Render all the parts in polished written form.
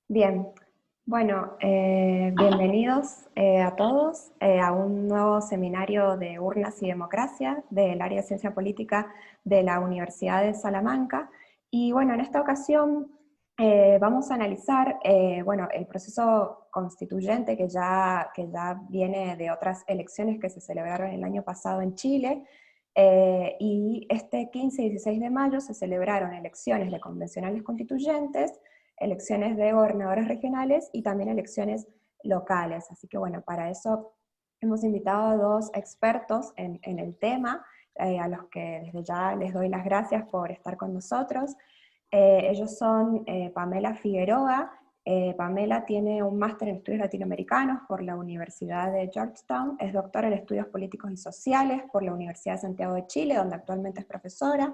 Bien, bueno, bienvenidos a todos a un nuevo seminario de Urnas y Democracia del área de Ciencia Política de la Universidad de Salamanca. Y bueno, en esta ocasión vamos a analizar bueno, el proceso constituyente que ya viene de otras elecciones que se celebraron el año pasado en Chile. Y este 15 y 16 de mayo se celebraron elecciones de convencionales constituyentes, elecciones de gobernadores regionales y también elecciones locales. Así que bueno, para eso hemos invitado a dos expertos en el tema, a los que desde ya les doy las gracias por estar con nosotros. Ellos son Pamela Figueroa. Pamela tiene un máster en estudios latinoamericanos por la Universidad de Georgetown, es doctora en estudios políticos y sociales por la Universidad de Santiago de Chile, donde actualmente es profesora.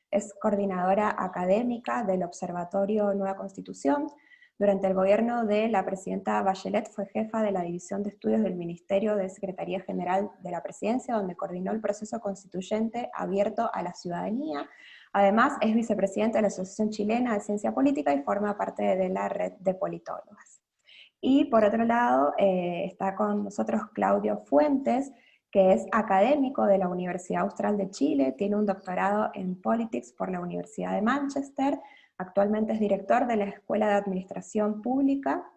Es coordinadora académica del Observatorio Nueva Constitución. Durante el gobierno de la presidenta Bachelet fue jefa de la División de Estudios del Ministerio de Secretaría General de la Presidencia, donde coordinó el proceso constituyente abierto a la ciudadanía. Además, es vicepresidenta de la Asociación Chilena de Ciencia Política y forma parte de la red de politólogas. Y por otro lado, está con nosotros Claudio Fuentes, que es académico de la Universidad Austral de Chile, tiene un doctorado en Politics por la Universidad de Manchester, actualmente es director de la Escuela de Administración Pública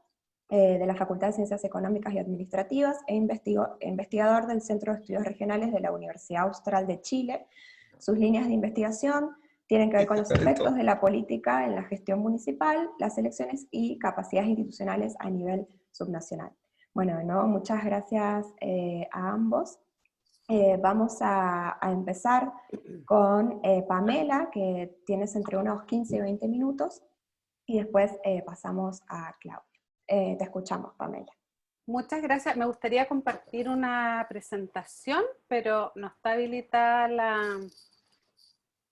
de la Facultad de Ciencias Económicas y Administrativas e investigador del Centro de Estudios Regionales de la Universidad Austral de Chile. Sus líneas de investigación tienen que ver con los efectos de la política en la gestión municipal, las elecciones y capacidades institucionales a nivel subnacional. Bueno, de nuevo, muchas gracias a ambos. Vamos a empezar con Pamela, que tienes entre unos 15 y 20 minutos, y después pasamos a Claudio. Te escuchamos, Pamela. Muchas gracias. Me gustaría compartir una presentación, pero no está habilitada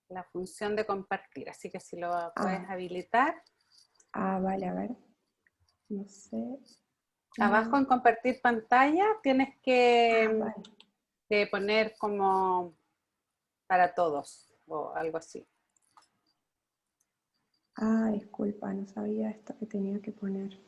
la función de compartir, así que si lo puedes habilitar. Vale, a ver. No sé. Abajo en compartir pantalla tienes que Vale. poner como para todos o algo así. Disculpa, no sabía esto que tenía que poner.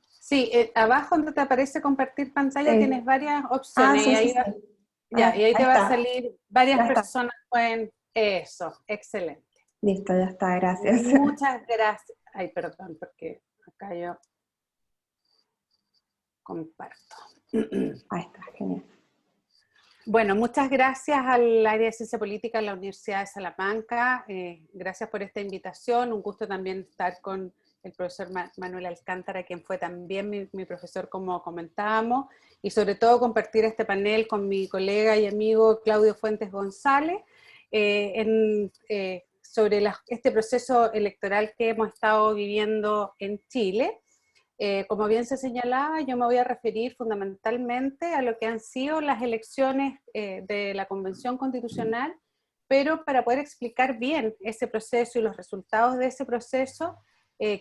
Sí, abajo donde te aparece compartir pantalla tienes varias opciones Sí, y sí, ahí, sí. y ahí te va a Está. salir varias Ya está. personas pueden eso, excelente. Listo, ya está, gracias. Muchas gracias. Ay, perdón, porque acá yo comparto. Ahí está, genial. Bueno, muchas gracias al área de Ciencia Política de la Universidad de Salamanca. Gracias por esta invitación. Un gusto también estar con el profesor Manuel Alcántara, quien fue también mi profesor, como comentábamos, y sobre todo compartir este panel con mi colega y amigo Claudio Fuentes González sobre este proceso electoral que hemos estado viviendo en Chile. Como bien se señalaba, yo me voy a referir fundamentalmente a lo que han sido las elecciones de la Convención Constitucional, pero para poder explicar bien ese proceso y los resultados de ese proceso,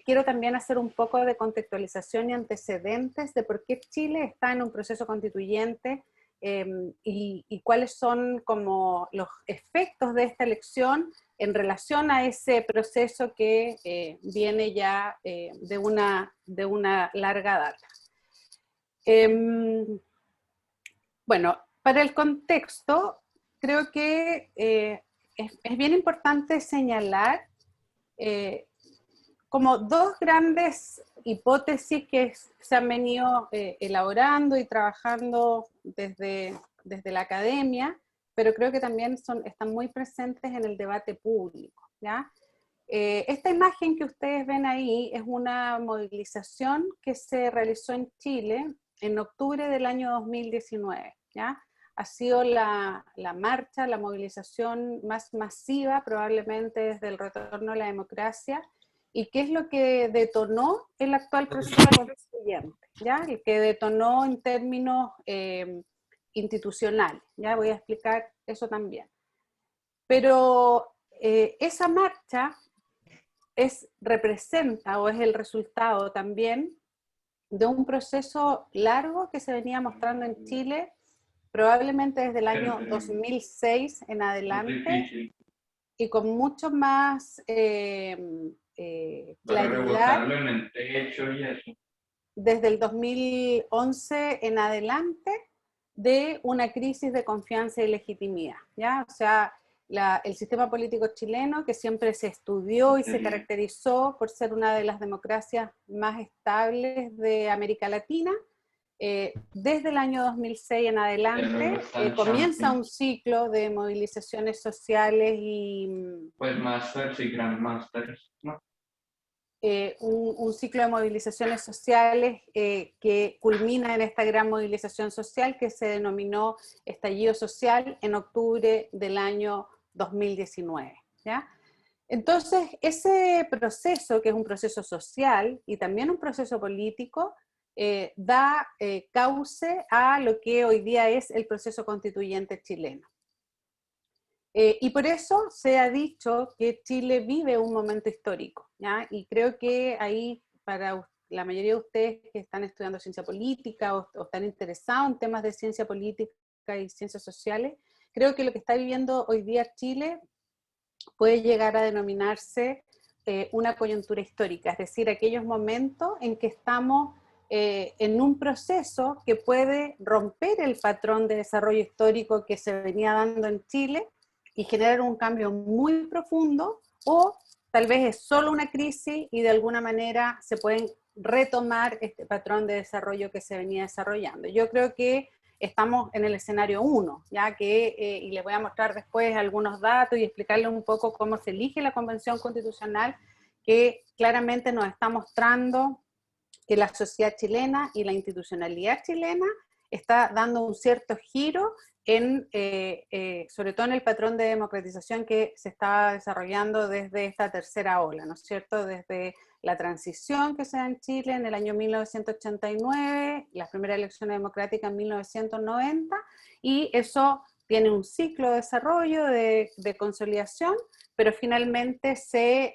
quiero también hacer un poco de contextualización y antecedentes de por qué Chile está en un proceso constituyente y cuáles son como los efectos de esta elección en relación a ese proceso que viene ya de una larga data. Bueno, para el contexto, creo que es bien importante señalar como dos grandes hipótesis que se han venido elaborando y trabajando desde la academia, pero creo que también están muy presentes en el debate público, ¿ya? Esta imagen que ustedes ven ahí es una movilización que se realizó en Chile en octubre del año 2019, ¿ya? Ha sido la marcha, la movilización más masiva probablemente desde el retorno a la democracia. ¿Y qué es lo que detonó el actual proceso constituyente? ¿Ya? El que detonó en términos institucionales. Ya voy a explicar eso también. Pero esa marcha representa o es el resultado también de un proceso largo que se venía mostrando en Chile probablemente desde el año 2006 en adelante y con mucho más Para claridad rebotarlo en el techo y eso. desde el 2011 en adelante de una crisis de confianza y legitimidad, ¿ya? O sea, el sistema político chileno, que siempre se estudió y se caracterizó por ser una de las democracias más estables de América Latina, desde el año 2006 en adelante comienza un ciclo de movilizaciones sociales y... Pues Masters y Grandmasters, ¿no? Un ciclo de movilizaciones sociales que culmina en esta gran movilización social que se denominó estallido social en octubre del año 2019, ¿ya? Entonces, ese proceso, que es un proceso social y también un proceso político, da cauce a lo que hoy día es el proceso constituyente chileno. Y por eso se ha dicho que Chile vive un momento histórico, ¿ya? Y creo que ahí, para la mayoría de ustedes que están estudiando ciencia política o están interesados en temas de ciencia política y ciencias sociales, creo que lo que está viviendo hoy día Chile puede llegar a denominarse una coyuntura histórica, es decir, aquellos momentos en que estamos en un proceso que puede romper el patrón de desarrollo histórico que se venía dando en Chile y generar un cambio muy profundo, o tal vez es solo una crisis y de alguna manera se pueden retomar este patrón de desarrollo que se venía desarrollando. Yo creo que estamos en el escenario 1, ya que, y les voy a mostrar después algunos datos y explicarles un poco cómo se elige la Convención Constitucional, que claramente nos está mostrando que la sociedad chilena y la institucionalidad chilena está dando un cierto giro en, sobre todo en el patrón de democratización que se está desarrollando desde esta tercera ola, ¿no es cierto? Desde la transición que se da en Chile en el año 1989, las primeras elecciones democráticas en 1990, y eso tiene un ciclo de desarrollo, de consolidación, pero finalmente se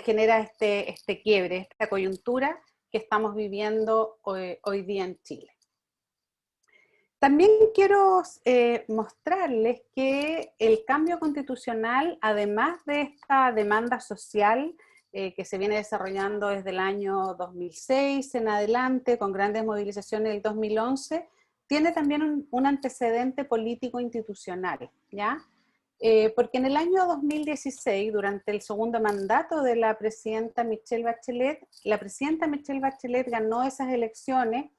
genera este quiebre, esta coyuntura que estamos viviendo hoy día en Chile. También quiero mostrarles que el cambio constitucional, además de esta demanda social que se viene desarrollando desde el año 2006 en adelante, con grandes movilizaciones del 2011, tiene también un antecedente político institucional, ¿ya? Porque en el año 2016, durante el segundo mandato de la presidenta Michelle Bachelet, la presidenta Michelle Bachelet ganó esas elecciones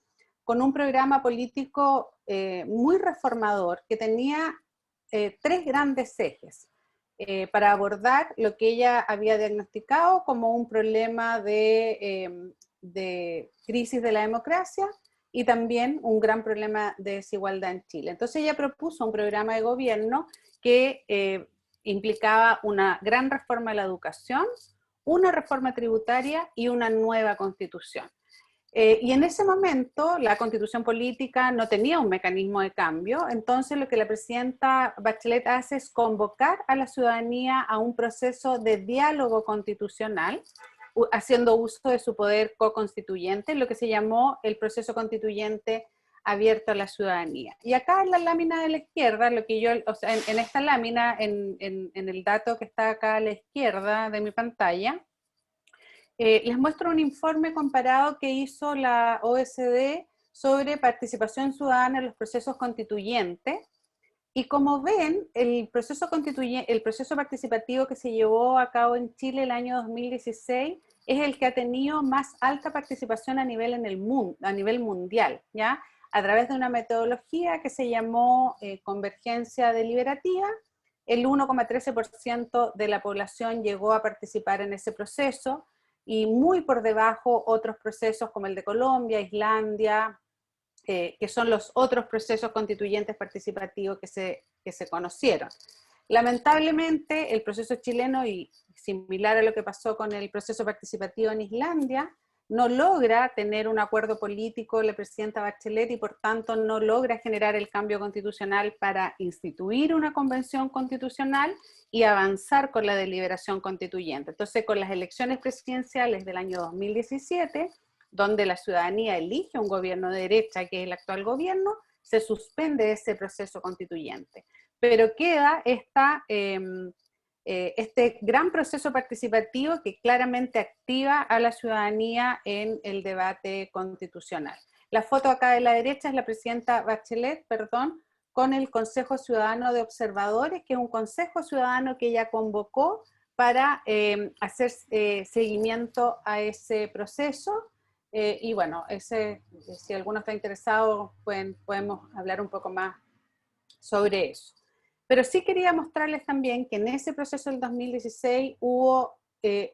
con un programa político muy reformador que tenía tres grandes ejes para abordar lo que ella había diagnosticado como un problema de crisis de la democracia y también un gran problema de desigualdad en Chile. Entonces ella propuso un programa de gobierno que implicaba una gran reforma de la educación, una reforma tributaria y una nueva constitución. Y en ese momento la constitución política no tenía un mecanismo de cambio, entonces lo que la presidenta Bachelet hace es convocar a la ciudadanía a un proceso de diálogo constitucional, haciendo uso de su poder co-constituyente, lo que se llamó el proceso constituyente abierto a la ciudadanía. Y acá en la lámina de la izquierda, lo que yo, o sea, en esta lámina, en el dato que está acá a la izquierda de mi pantalla, les muestro un informe comparado que hizo la OSD sobre participación ciudadana en los procesos constituyentes. Y como ven, el proceso participativo que se llevó a cabo en Chile el año 2016 es el que ha tenido más alta participación a nivel, a nivel mundial, ¿ya? A través de una metodología que se llamó convergencia deliberativa, el 1,13% de la población llegó a participar en ese proceso, y muy por debajo otros procesos como el de Colombia, Islandia, que son los otros procesos constituyentes participativos que se conocieron. Lamentablemente, el proceso chileno, y similar a lo que pasó con el proceso participativo en Islandia, no logra tener un acuerdo político la presidenta Bachelet y por tanto no logra generar el cambio constitucional para instituir una convención constitucional y avanzar con la deliberación constituyente. Entonces, con las elecciones presidenciales del año 2017, donde la ciudadanía elige un gobierno de derecha, que es el actual gobierno, se suspende ese proceso constituyente. Pero queda este gran proceso participativo que claramente activa a la ciudadanía en el debate constitucional. La foto acá de la derecha es la presidenta Bachelet, con el Consejo Ciudadano de Observadores, que es un consejo ciudadano que ella convocó para hacer seguimiento a ese proceso. Y bueno, si alguno está interesado, podemos hablar un poco más sobre eso. Pero sí quería mostrarles también que en ese proceso del 2016 hubo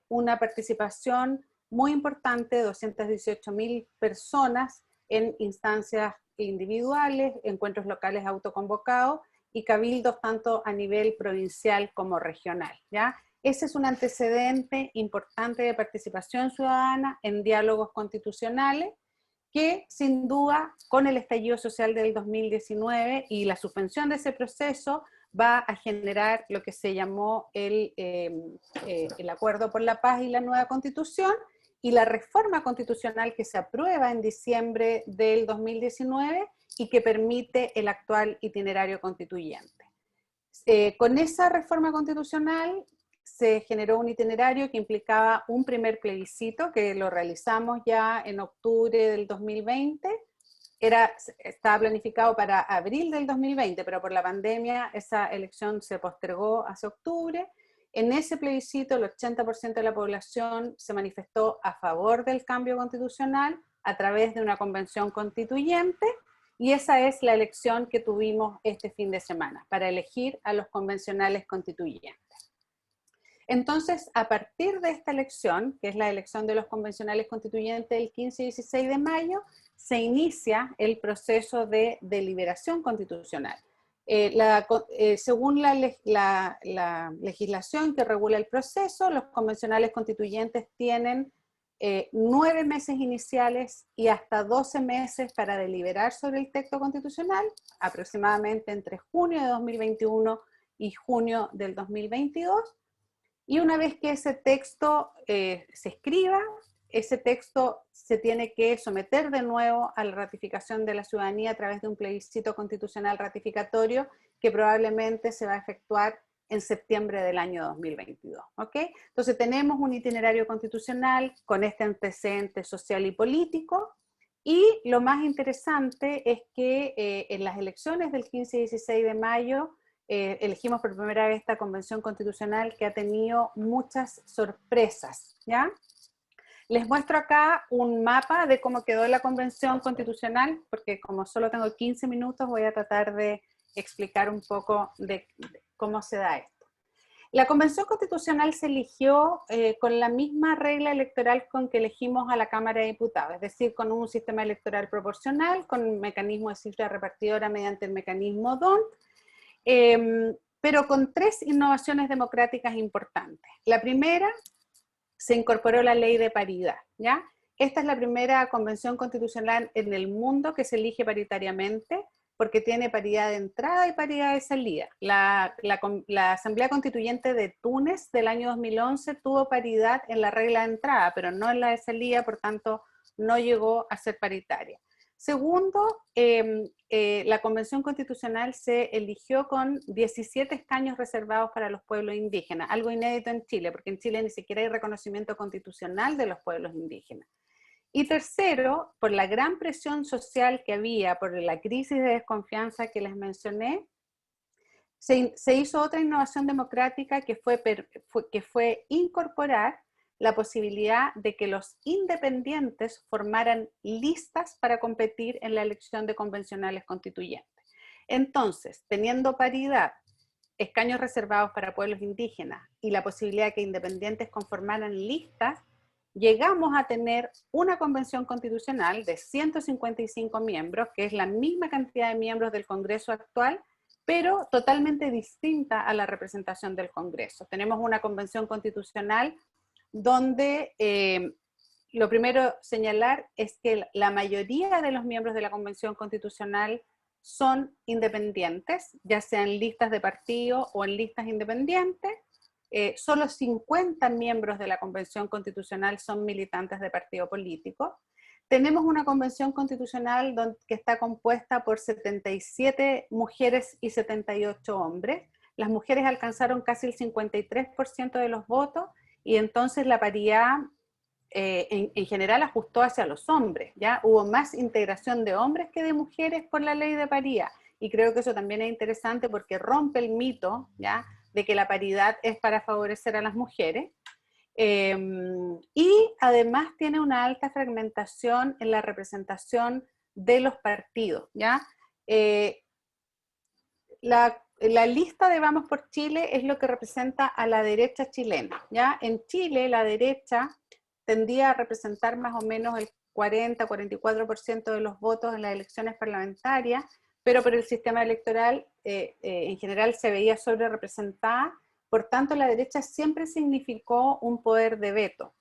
una participación muy importante de 218.000 personas en instancias individuales, encuentros locales autoconvocados y cabildos tanto a nivel provincial como regional, ¿ya? Ese es un antecedente importante de participación ciudadana en diálogos constitucionales que sin duda con el estallido social del 2019 y la suspensión de ese proceso va a generar lo que se llamó el Acuerdo por la Paz y la Nueva Constitución, y la reforma constitucional que se aprueba en diciembre del 2019 y que permite el actual itinerario constituyente. Con esa reforma constitucional se generó un itinerario que implicaba un primer plebiscito, que lo realizamos ya en octubre del 2020, estaba planificado para abril del 2020, pero por la pandemia esa elección se postergó hacia octubre. En ese plebiscito el 80% de la población se manifestó a favor del cambio constitucional a través de una convención constituyente, y esa es la elección que tuvimos este fin de semana, para elegir a los convencionales constituyentes. Entonces, a partir de esta elección, que es la elección de los convencionales constituyentes del 15 y 16 de mayo, se inicia el proceso de deliberación constitucional. Según la legislación que regula el proceso, los convencionales constituyentes tienen 9 meses iniciales y hasta 12 meses para deliberar sobre el texto constitucional, aproximadamente entre junio de 2021 y junio del 2022. Y una vez que ese texto se escriba, ese texto se tiene que someter de nuevo a la ratificación de la ciudadanía a través de un plebiscito constitucional ratificatorio que probablemente se va a efectuar en septiembre del año 2022. ¿Ok? Entonces tenemos un itinerario constitucional con este antecedente social y político, y lo más interesante es que en las elecciones del 15 y 16 de mayo elegimos por primera vez esta convención constitucional que ha tenido muchas sorpresas, ¿ya? Les muestro acá un mapa de cómo quedó la convención constitucional, porque como solo tengo 15 minutos voy a tratar de explicar un poco de cómo se da esto. La convención constitucional se eligió con la misma regla electoral con que elegimos a la Cámara de Diputados, es decir, con un sistema electoral proporcional, con un mecanismo de cifra repartidora mediante el mecanismo DONT, pero con 3 innovaciones democráticas importantes. La primera, se incorporó la ley de paridad, ¿ya? Esta es la primera convención constitucional en el mundo que se elige paritariamente, porque tiene paridad de entrada y paridad de salida. La Asamblea Constituyente de Túnez del año 2011 tuvo paridad en la regla de entrada, pero no en la de salida, por tanto no llegó a ser paritaria. Segundo, la Convención Constitucional se eligió con 17 escaños reservados para los pueblos indígenas, algo inédito en Chile, porque en Chile ni siquiera hay reconocimiento constitucional de los pueblos indígenas. Y tercero, por la gran presión social que había, por la crisis de desconfianza que les mencioné, se hizo otra innovación democrática que fue incorporar la posibilidad de que los independientes formaran listas para competir en la elección de convencionales constituyentes. Entonces, teniendo paridad, escaños reservados para pueblos indígenas y la posibilidad de que independientes conformaran listas, llegamos a tener una convención constitucional de 155 miembros, que es la misma cantidad de miembros del Congreso actual, pero totalmente distinta a la representación del Congreso. Tenemos una convención constitucional donde lo primero señalar es que la mayoría de los miembros de la Convención Constitucional son independientes, ya sean listas de partido o en listas independientes. Solo 50 miembros de la Convención Constitucional son militantes de partido político. Tenemos una Convención Constitucional que está compuesta por 77 mujeres y 78 hombres. las mujeres alcanzaron casi el 53% de los votos, y entonces la paridad en general ajustó hacia los hombres, ¿ya? Hubo más integración de hombres que de mujeres por la ley de paridad, y creo que eso también es interesante porque rompe el mito, ¿ya?, de que la paridad es para favorecer a las mujeres, y además tiene una alta fragmentación en la representación de los partidos, ¿ya? La lista de Vamos por Chile es lo que representa a la derecha chilena, ¿ya? En Chile la derecha tendía a representar más o menos el 40-44% de los votos en las elecciones parlamentarias, pero por el sistema electoral en general se veía sobre representada. Por tanto, la derecha siempre significó un poder de veto.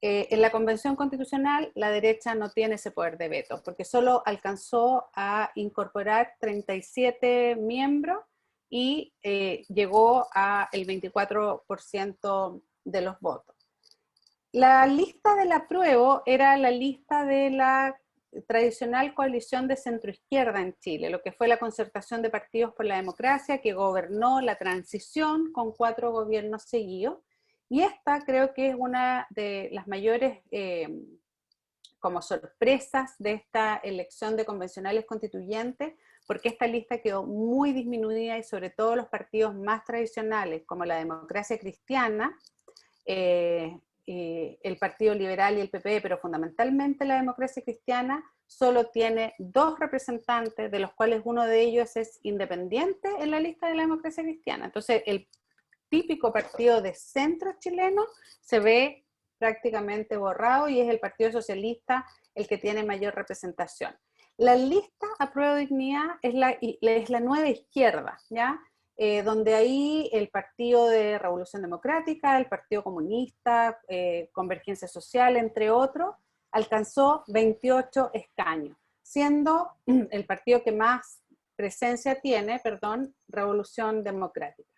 En la Convención Constitucional, la derecha no tiene ese poder de veto, porque solo alcanzó a incorporar 37 miembros y llegó al 24% de los votos. La lista del apruebo era la lista de la tradicional coalición de centroizquierda en Chile, lo que fue la concertación de partidos por la democracia, que gobernó la transición con 4 gobiernos seguidos, y esta creo que es una de las mayores como sorpresas de esta elección de convencionales constituyentes, porque esta lista quedó muy disminuida y sobre todo los partidos más tradicionales, como la Democracia Cristiana, el Partido Liberal y el PP, pero fundamentalmente la Democracia Cristiana, solo tiene 2 representantes, de los cuales uno de ellos es independiente en la lista de la Democracia Cristiana. Entonces, el típico partido de centro chileno se ve prácticamente borrado y es el Partido Socialista el que tiene mayor representación. La lista Apruebo Dignidad es la nueva izquierda, ¿ya? Donde ahí el Partido de Revolución Democrática, el Partido Comunista, Convergencia Social, entre otros, alcanzó 28 escaños, siendo el partido que más presencia tiene, Revolución Democrática.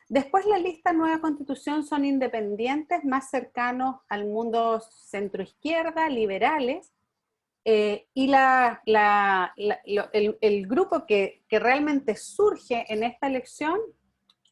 Después la lista Nueva Constitución son independientes, más cercanos al mundo centroizquierda, liberales, y el grupo que realmente surge en esta elección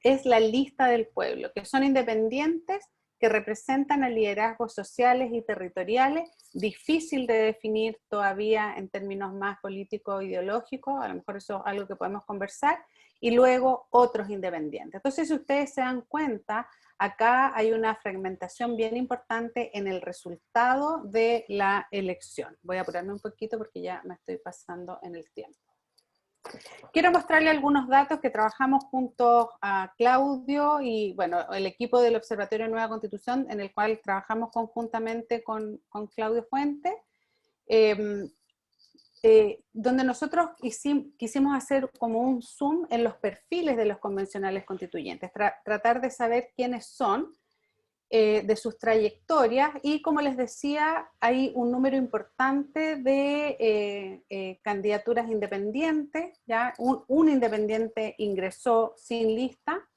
es la lista del pueblo, que son independientes, que representan a liderazgos sociales y territoriales, difícil de definir todavía en términos más políticos e ideológicos, a lo mejor eso es algo que podemos conversar, y luego otros independientes. Entonces, si ustedes se dan cuenta, acá hay una fragmentación bien importante en el resultado de la elección. Voy a apurarme un poquito porque ya me estoy pasando en el tiempo. Quiero mostrarle algunos datos que trabajamos junto a Claudio y, bueno, el equipo del Observatorio Nueva Constitución, en el cual trabajamos conjuntamente con Claudio Fuente, donde nosotros quisimos hacer como un zoom en los perfiles de los convencionales constituyentes, tratar de saber quiénes son, de sus trayectorias, y como les decía, hay un número importante de candidaturas independientes, ¿ya? Un independiente ingresó sin lista,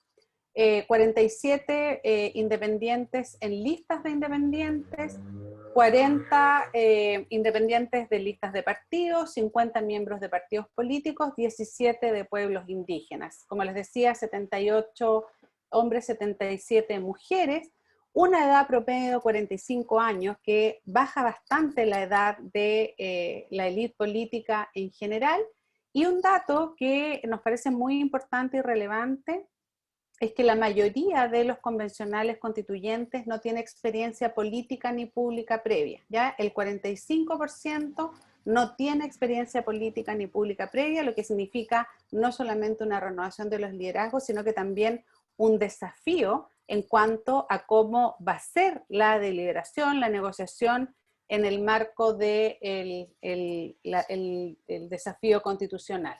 47 independientes en listas de independientes, 40 independientes de listas de partidos, 50 miembros de partidos políticos, 17 de pueblos indígenas. Como les decía, 78 hombres, 77 mujeres, una edad promedio de 45 años, que baja bastante la edad de la élite política en general, y un dato que nos parece muy importante y relevante es que la mayoría de los convencionales constituyentes no tiene experiencia política ni pública previa, ¿ya? El 45% no tiene experiencia política ni pública previa, lo que significa no solamente una renovación de los liderazgos, sino que también un desafío en cuanto a cómo va a ser la deliberación, la negociación en el marco del desafío constitucional.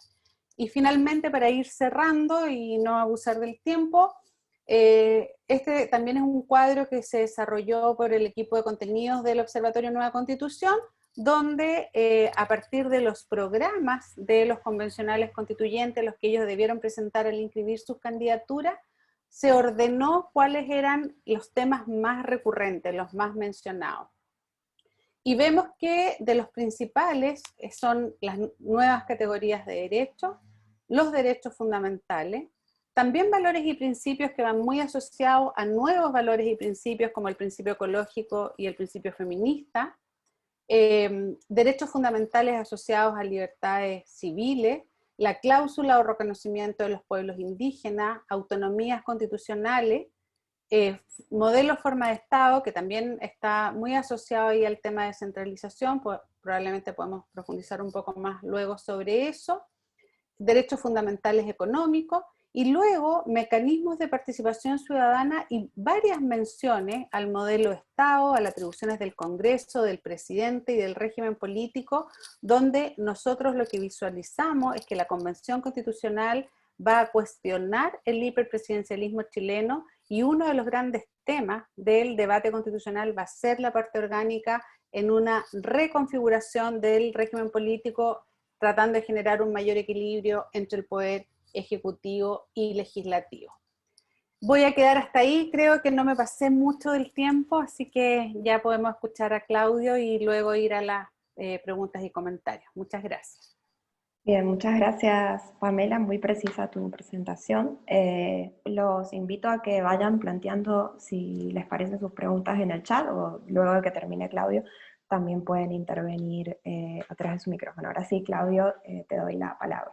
Y finalmente, para ir cerrando y no abusar del tiempo, este también es un cuadro que se desarrolló por el equipo de contenidos del Observatorio Nueva Constitución, donde a partir de los programas de los convencionales constituyentes, los que ellos debieron presentar al inscribir sus candidaturas, se ordenó cuáles eran los temas más recurrentes, los más mencionados. Y vemos que de los principales son las nuevas categorías de derechos, los derechos fundamentales, también valores y principios que van muy asociados a nuevos valores y principios como el principio ecológico y el principio feminista, derechos fundamentales asociados a libertades civiles, la cláusula o reconocimiento de los pueblos indígenas, autonomías constitucionales, modelo forma de Estado, que también está muy asociado ahí al tema de descentralización, pues probablemente podemos profundizar un poco más luego sobre eso, derechos fundamentales económicos, y luego mecanismos de participación ciudadana y varias menciones al modelo Estado, a las atribuciones del Congreso, del presidente y del régimen político, donde nosotros lo que visualizamos es que la Convención Constitucional va a cuestionar el hiperpresidencialismo chileno, y uno de los grandes temas del debate constitucional va a ser la parte orgánica en una reconfiguración del régimen político, tratando de generar un mayor equilibrio entre el poder ejecutivo y legislativo. Voy a quedar hasta ahí, creo que no me pasé mucho del tiempo, así que ya podemos escuchar a Claudio y luego ir a las preguntas y comentarios. Muchas gracias. Bien, muchas gracias, Pamela, muy precisa tu presentación. Los invito a que vayan planteando, si les parecen, sus preguntas en el chat, o luego de que termine Claudio, también pueden intervenir a través de su micrófono. Ahora sí, Claudio, te doy la palabra.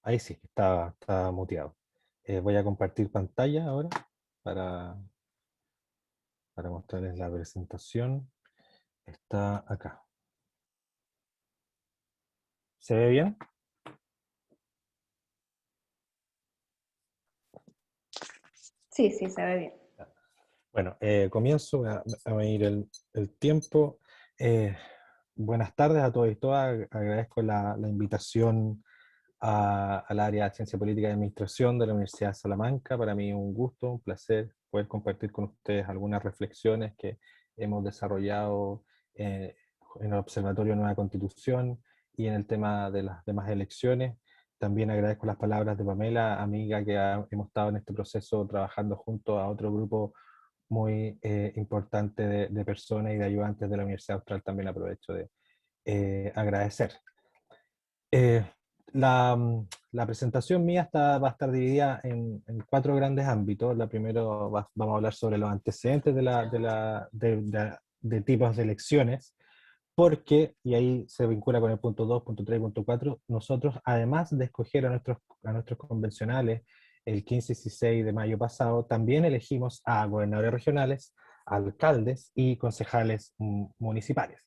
Ahí sí, estaba muteado. Voy a compartir pantalla ahora para, para mostrarles la presentación. Está acá. ¿Se ve bien? Sí, sí, se ve bien. Bueno, comienzo a medir el tiempo. Buenas tardes a todos y todas. Agradezco la invitación al área de Ciencia Política y Administración de la Universidad de Salamanca. Para mí es un gusto, un placer poder compartir con ustedes algunas reflexiones que hemos desarrollado en el Observatorio Nueva Constitución y en el tema de las demás elecciones. También agradezco las palabras de Pamela, amiga que hemos estado en este proceso trabajando junto a otro grupo muy importante de personas y de ayudantes de la Universidad Austral. También aprovecho de agradecer. Eh, la presentación mía va a estar dividida en cuatro grandes ámbitos. La primero vamos a hablar sobre los antecedentes de tipos de elecciones, porque, y ahí se vincula con el punto 2, punto 3, punto 4, nosotros, además de escoger a nuestros convencionales el 15 y 16 de mayo pasado, también elegimos a gobernadores regionales, alcaldes y concejales municipales.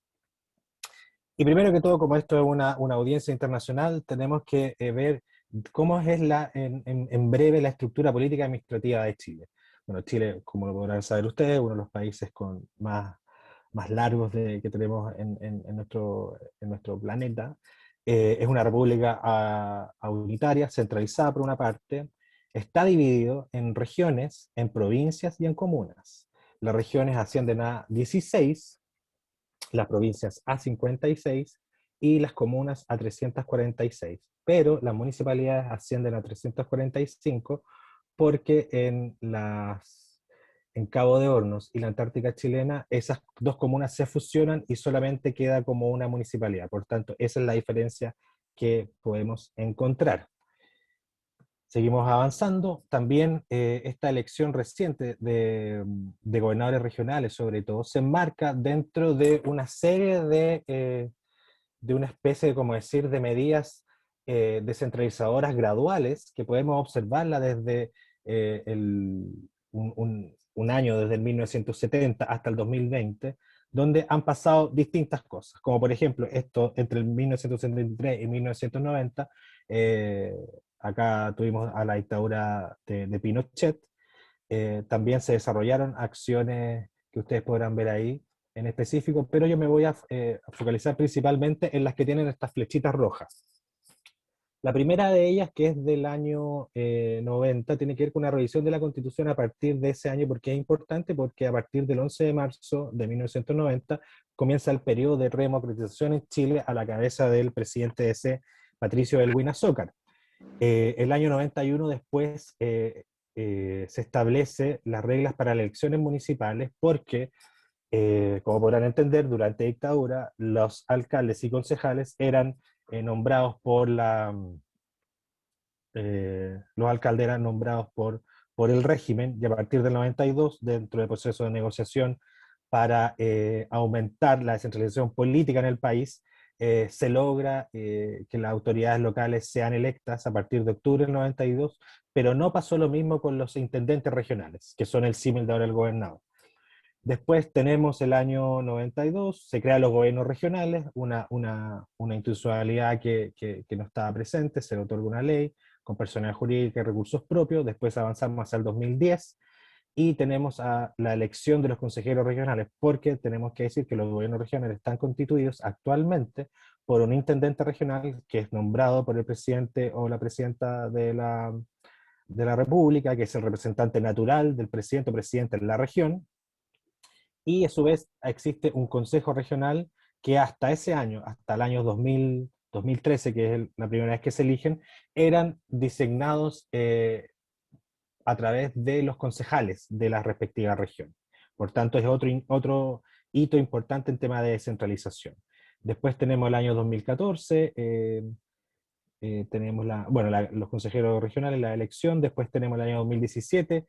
Y primero que todo, como esto es una audiencia internacional, tenemos que ver cómo es en breve la estructura política administrativa de Chile. Bueno, Chile, como lo podrán saber ustedes, uno de los países con más largos que tenemos en nuestro planeta. Es una república unitaria, centralizada por una parte, está dividido en regiones, en provincias y en comunas. Las regiones ascienden a 16, las provincias a 56 y las comunas a 346, pero las municipalidades ascienden a 345 porque en Cabo de Hornos y la Antártica chilena, esas dos comunas se fusionan y solamente queda como una municipalidad. Por tanto, esa es la diferencia que podemos encontrar. Seguimos avanzando. También esta elección reciente de gobernadores regionales, sobre todo, se enmarca dentro de una serie de una especie, como decir, de medidas descentralizadoras graduales que podemos observarla desde un año, desde el 1970 hasta el 2020, donde han pasado distintas cosas, como por ejemplo esto entre el 1973 y 1990, acá tuvimos a la dictadura de Pinochet. También se desarrollaron acciones que ustedes podrán ver ahí en específico, pero yo me voy a focalizar principalmente en las que tienen estas flechitas rojas. La primera de ellas, que es del año 90, tiene que ver con una revisión de la Constitución a partir de ese año. ¿Por qué es importante? Porque a partir del 11 de marzo de 1990 comienza el periodo de redemocratización en Chile a la cabeza del presidente de ese, Patricio Aylwin Azócar. El año 91 después se establece las reglas para las elecciones municipales, porque Como podrán entender, durante dictadura, los alcaldes y concejales eran nombrados por los alcaldes eran nombrados por el régimen, y a partir del 92, dentro del proceso de negociación para aumentar la descentralización política en el país, se logra que las autoridades locales sean electas a partir de octubre del 92, pero no pasó lo mismo con los intendentes regionales, que son el símil de ahora el gobernador. Después tenemos el año 92, se crean los gobiernos regionales, una institucionalidad que no estaba presente, se le otorga una ley con personalidad jurídica y recursos propios. Después avanzamos hacia el 2010 y tenemos a la elección de los consejeros regionales, porque tenemos que decir que los gobiernos regionales están constituidos actualmente por un intendente regional que es nombrado por el presidente o la presidenta de la República, que es el representante natural del presidente o presidente en la región, y a su vez existe un consejo regional que hasta ese año, hasta el año 2013, que es la primera vez que se eligen, eran designados a través de los concejales de la respectiva región. Por tanto, es otro hito importante en tema de descentralización. Después tenemos el año 2014, tenemos los consejeros regionales, la elección. Después tenemos el año 2017,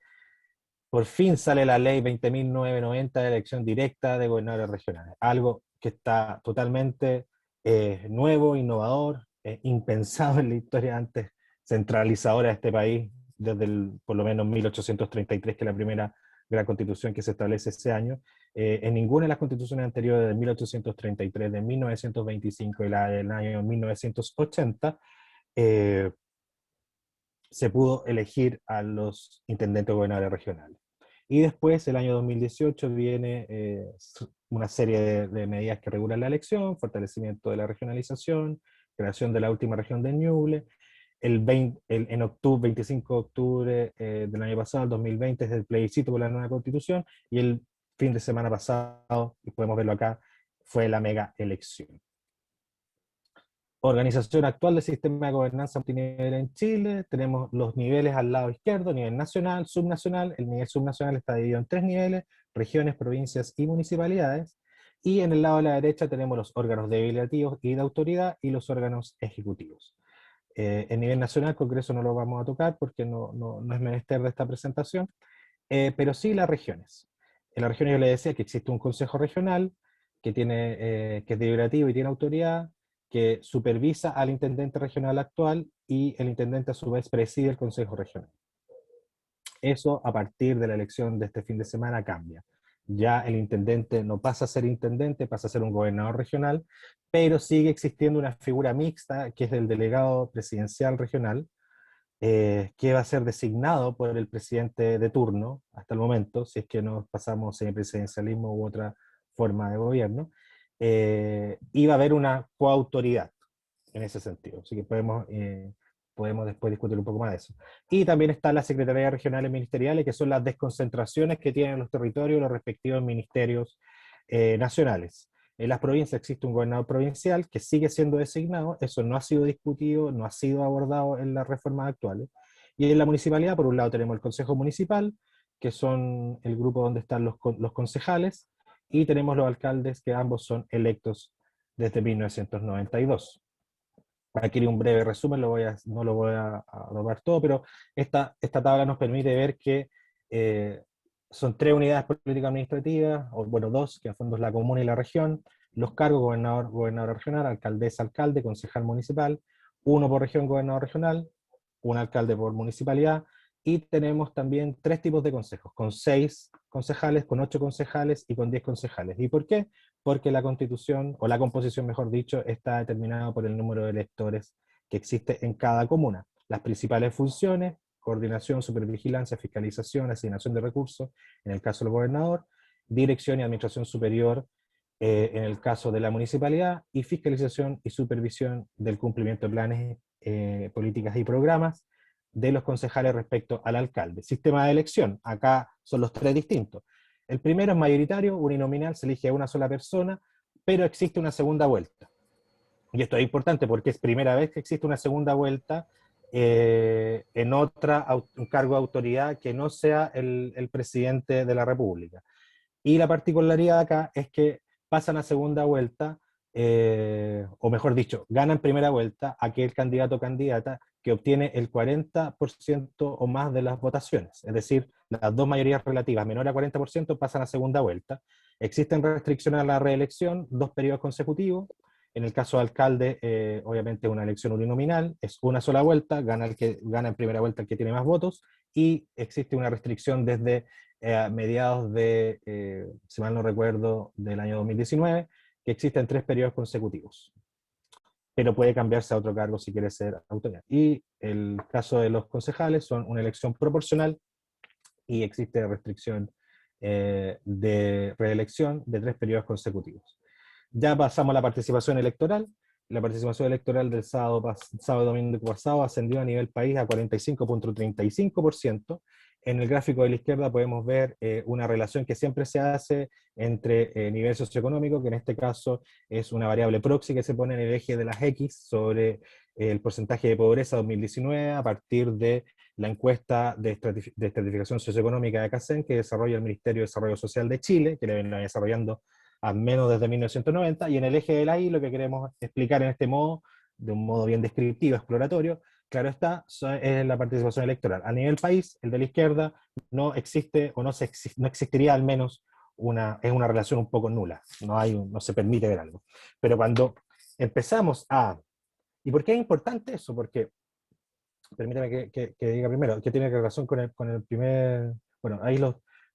por fin sale la ley 20.990 de elección directa de gobernadores regionales, algo que está totalmente nuevo, innovador, impensado en la historia antes centralizadora de este país, desde por lo menos 1833, que es la primera gran constitución que se establece ese año. En ninguna de las constituciones anteriores de 1833, de 1925 y la del año 1980, se pudo elegir a los intendentes gobernadores regionales. Y después, el año 2018, viene una serie de medidas que regulan la elección, fortalecimiento de la regionalización, creación de la última región de Ñuble. En octubre, 25 de octubre del año pasado, el 2020, es el plebiscito por la nueva constitución, y el fin de semana pasado, y podemos verlo acá, fue la mega elección. Organización actual del sistema de gobernanza multinivel en Chile. Tenemos los niveles al lado izquierdo: nivel nacional, subnacional. El nivel subnacional está dividido en 3 niveles: regiones, provincias y municipalidades. Y en el lado de la derecha tenemos los órganos deliberativos y de autoridad y los órganos ejecutivos. El nivel nacional, Congreso no lo vamos a tocar porque no es menester de esta presentación, pero sí las regiones. En las regiones yo les decía que existe un consejo regional que es deliberativo y tiene autoridad, que supervisa al intendente regional actual, y el intendente a su vez preside el consejo regional. Eso, a partir de la elección de este fin de semana, cambia. Ya el intendente no pasa a ser intendente, pasa a ser un gobernador regional, pero sigue existiendo una figura mixta, que es el delegado presidencial regional, que va a ser designado por el presidente de turno hasta el momento, si es que no pasamos semipresidencialismo u otra forma de gobierno, y va a haber una coautoridad en ese sentido. Así que podemos después discutir un poco más de eso. Y también están las secretarías regionales ministeriales, que son las desconcentraciones que tienen los territorios, los respectivos ministerios nacionales. En las provincias existe un gobernador provincial que sigue siendo designado, eso no ha sido discutido, no ha sido abordado en las reformas actuales. Y en la municipalidad, por un lado, tenemos el Consejo Municipal, que son el grupo donde están los concejales, y tenemos los alcaldes, que ambos son electos desde 1992. Aquí un breve resumen, no lo voy a robar todo, pero esta tabla nos permite ver que son 3 unidades políticas administrativas, o bueno, 2, que a fondo es la comuna y la región, los cargos: gobernador, gobernador regional, alcaldesa, alcalde, concejal municipal, 1 por región, gobernador regional, 1 alcalde por municipalidad, y tenemos también 3 tipos de consejos, con 6 concejales, con 8 concejales y con 10 concejales. ¿Y por qué? Porque la constitución, o la composición mejor dicho, está determinada por el número de electores que existe en cada comuna. Las principales funciones: coordinación, supervigilancia, fiscalización, asignación de recursos, en el caso del gobernador; dirección y administración superior, en el caso de la municipalidad; y fiscalización y supervisión del cumplimiento de planes, políticas y programas de los concejales respecto al alcalde. Sistema de elección: acá son los 3 distintos. El primero es mayoritario, uninominal, se elige a una sola persona, pero existe una segunda vuelta. Y esto es importante porque es primera vez que existe una segunda vuelta en un cargo de autoridad que no sea el presidente de la República. Y la particularidad acá es que pasan a segunda vuelta, o mejor dicho, gana en primera vuelta aquel candidato o candidata que obtiene el 40% o más de las votaciones. Es decir, las dos mayorías relativas, menor a 40%, pasan a segunda vuelta. Existen restricciones a la reelección, 2 periodos consecutivos. En el caso de alcalde, obviamente una elección uninominal, es una sola vuelta, gana el que gana en primera vuelta el que tiene más votos, y existe una restricción desde a mediados de, si mal no recuerdo, del año 2019, que existen 3 periodos consecutivos. Pero puede cambiarse a otro cargo si quiere ser autoridad. Y el caso de los concejales son una elección proporcional y existe restricción de reelección de 3 periodos consecutivos. Ya pasamos a la participación electoral. La participación electoral del sábado y domingo pasado ascendió a nivel país a 45.35%. En el gráfico de la izquierda podemos ver una relación que siempre se hace entre nivel socioeconómico, que en este caso es una variable proxy que se pone en el eje de las X sobre el porcentaje de pobreza 2019 a partir de la encuesta de estratificación socioeconómica de CACEN que desarrolla el Ministerio de Desarrollo Social de Chile, que le viene desarrollando al menos desde 1990, y en el eje de la Y lo que queremos explicar en este modo, de un modo bien descriptivo, exploratorio, claro está, es la participación electoral. A nivel país, el de la izquierda no existe, o no existiría al menos es una relación un poco nula, no se permite ver algo. Pero cuando empezamos a... ¿Y por qué es importante eso? Porque, permítame que diga primero, que tiene relación con el primer... Bueno, ahí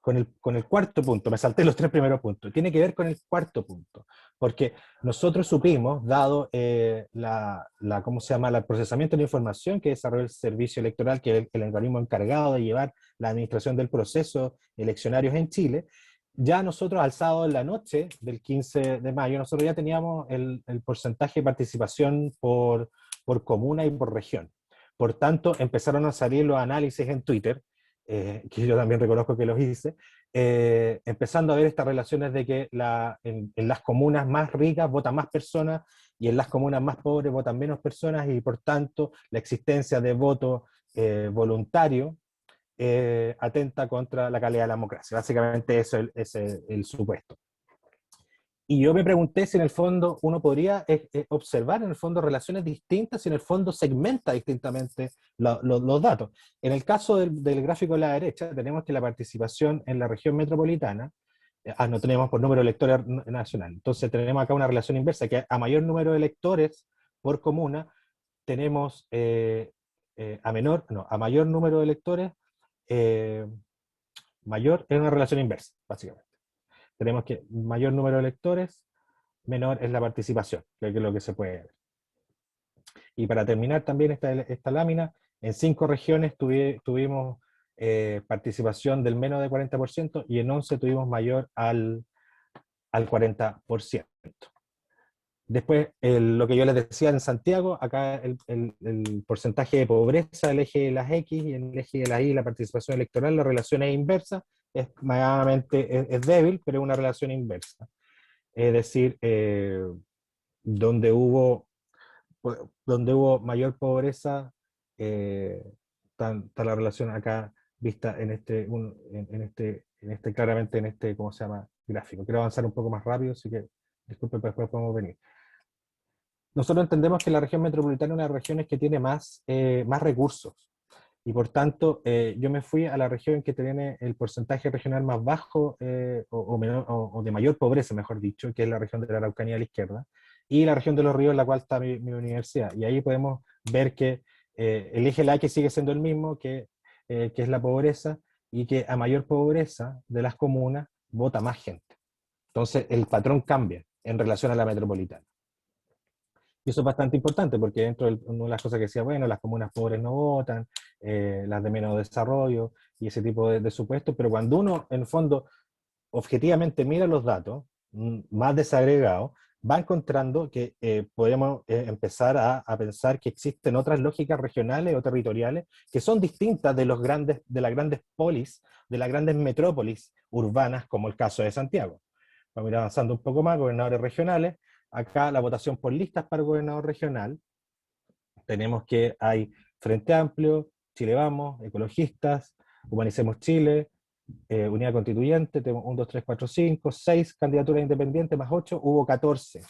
con el cuarto punto, me salté los 3 primeros puntos, tiene que ver con el cuarto punto, porque nosotros supimos, dado ¿cómo se llama?, el procesamiento de la información que desarrolla el servicio electoral, que es el organismo encargado de llevar la administración del proceso eleccionarios en Chile, ya nosotros al sábado en la noche del 15 de mayo, nosotros ya teníamos el porcentaje de participación por comuna y por región. Por tanto, empezaron a salir los análisis en Twitter, que yo también reconozco que los hice, empezando a ver estas relaciones de que en las comunas más ricas votan más personas y en las comunas más pobres votan menos personas, y por tanto la existencia de voto voluntario atenta contra la calidad de la democracia. Básicamente eso es el supuesto. Y yo me pregunté si en el fondo uno podría observar en el fondo relaciones distintas y en el fondo segmenta distintamente los datos. En el caso del gráfico de la derecha tenemos que la participación en la región metropolitana, no tenemos por número de electores nacional, entonces tenemos acá una relación inversa, que a mayor número de electores por comuna tenemos a mayor número de electores, mayor es una relación inversa, básicamente. Tenemos que mayor número de electores, menor es la participación, que es lo que se puede ver. Y para terminar también esta lámina, en 5 regiones tuvimos participación del menos de 40% y en 11 tuvimos mayor al 40%. Después, lo que yo les decía en Santiago, acá el porcentaje de pobreza, el eje de las X, y en el eje de la Y, la participación electoral, la relación es inversa, es débil, pero es una relación inversa. Es decir, donde hubo mayor pobreza, está la relación acá vista claramente en este, ¿cómo se llama?, gráfico. Quiero avanzar un poco más rápido, así que disculpen, pero después podemos venir. Nosotros entendemos que la región metropolitana es una de las regiones que tiene más recursos, y por tanto yo me fui a la región que tiene el porcentaje regional más bajo o de mayor pobreza, mejor dicho, que es la región de la Araucanía a la izquierda, y la región de los ríos en la cual está mi universidad. Y ahí podemos ver que el eje la que sigue siendo el mismo, que es la pobreza, y que a mayor pobreza de las comunas vota más gente. Entonces el patrón cambia en relación a la metropolitana. Y eso es bastante importante, porque dentro de una de las cosas que decía, bueno, las comunas pobres no votan, las de menos desarrollo, y ese tipo de supuestos, pero cuando uno, en el fondo, objetivamente mira los datos, más desagregados, va encontrando que podemos empezar a pensar que existen otras lógicas regionales o territoriales que son distintas de las grandes polis, de las grandes metrópolis urbanas, como el caso de Santiago. Vamos a ir avanzando un poco más, gobernadores regionales. Acá la votación por listas para el gobernador regional. Tenemos que hay Frente Amplio, Chile Vamos, Ecologistas, Humanicemos Chile, Unidad Constituyente, tenemos 1, 2, 3, 4, 5, 6 candidaturas independientes más 8, hubo 14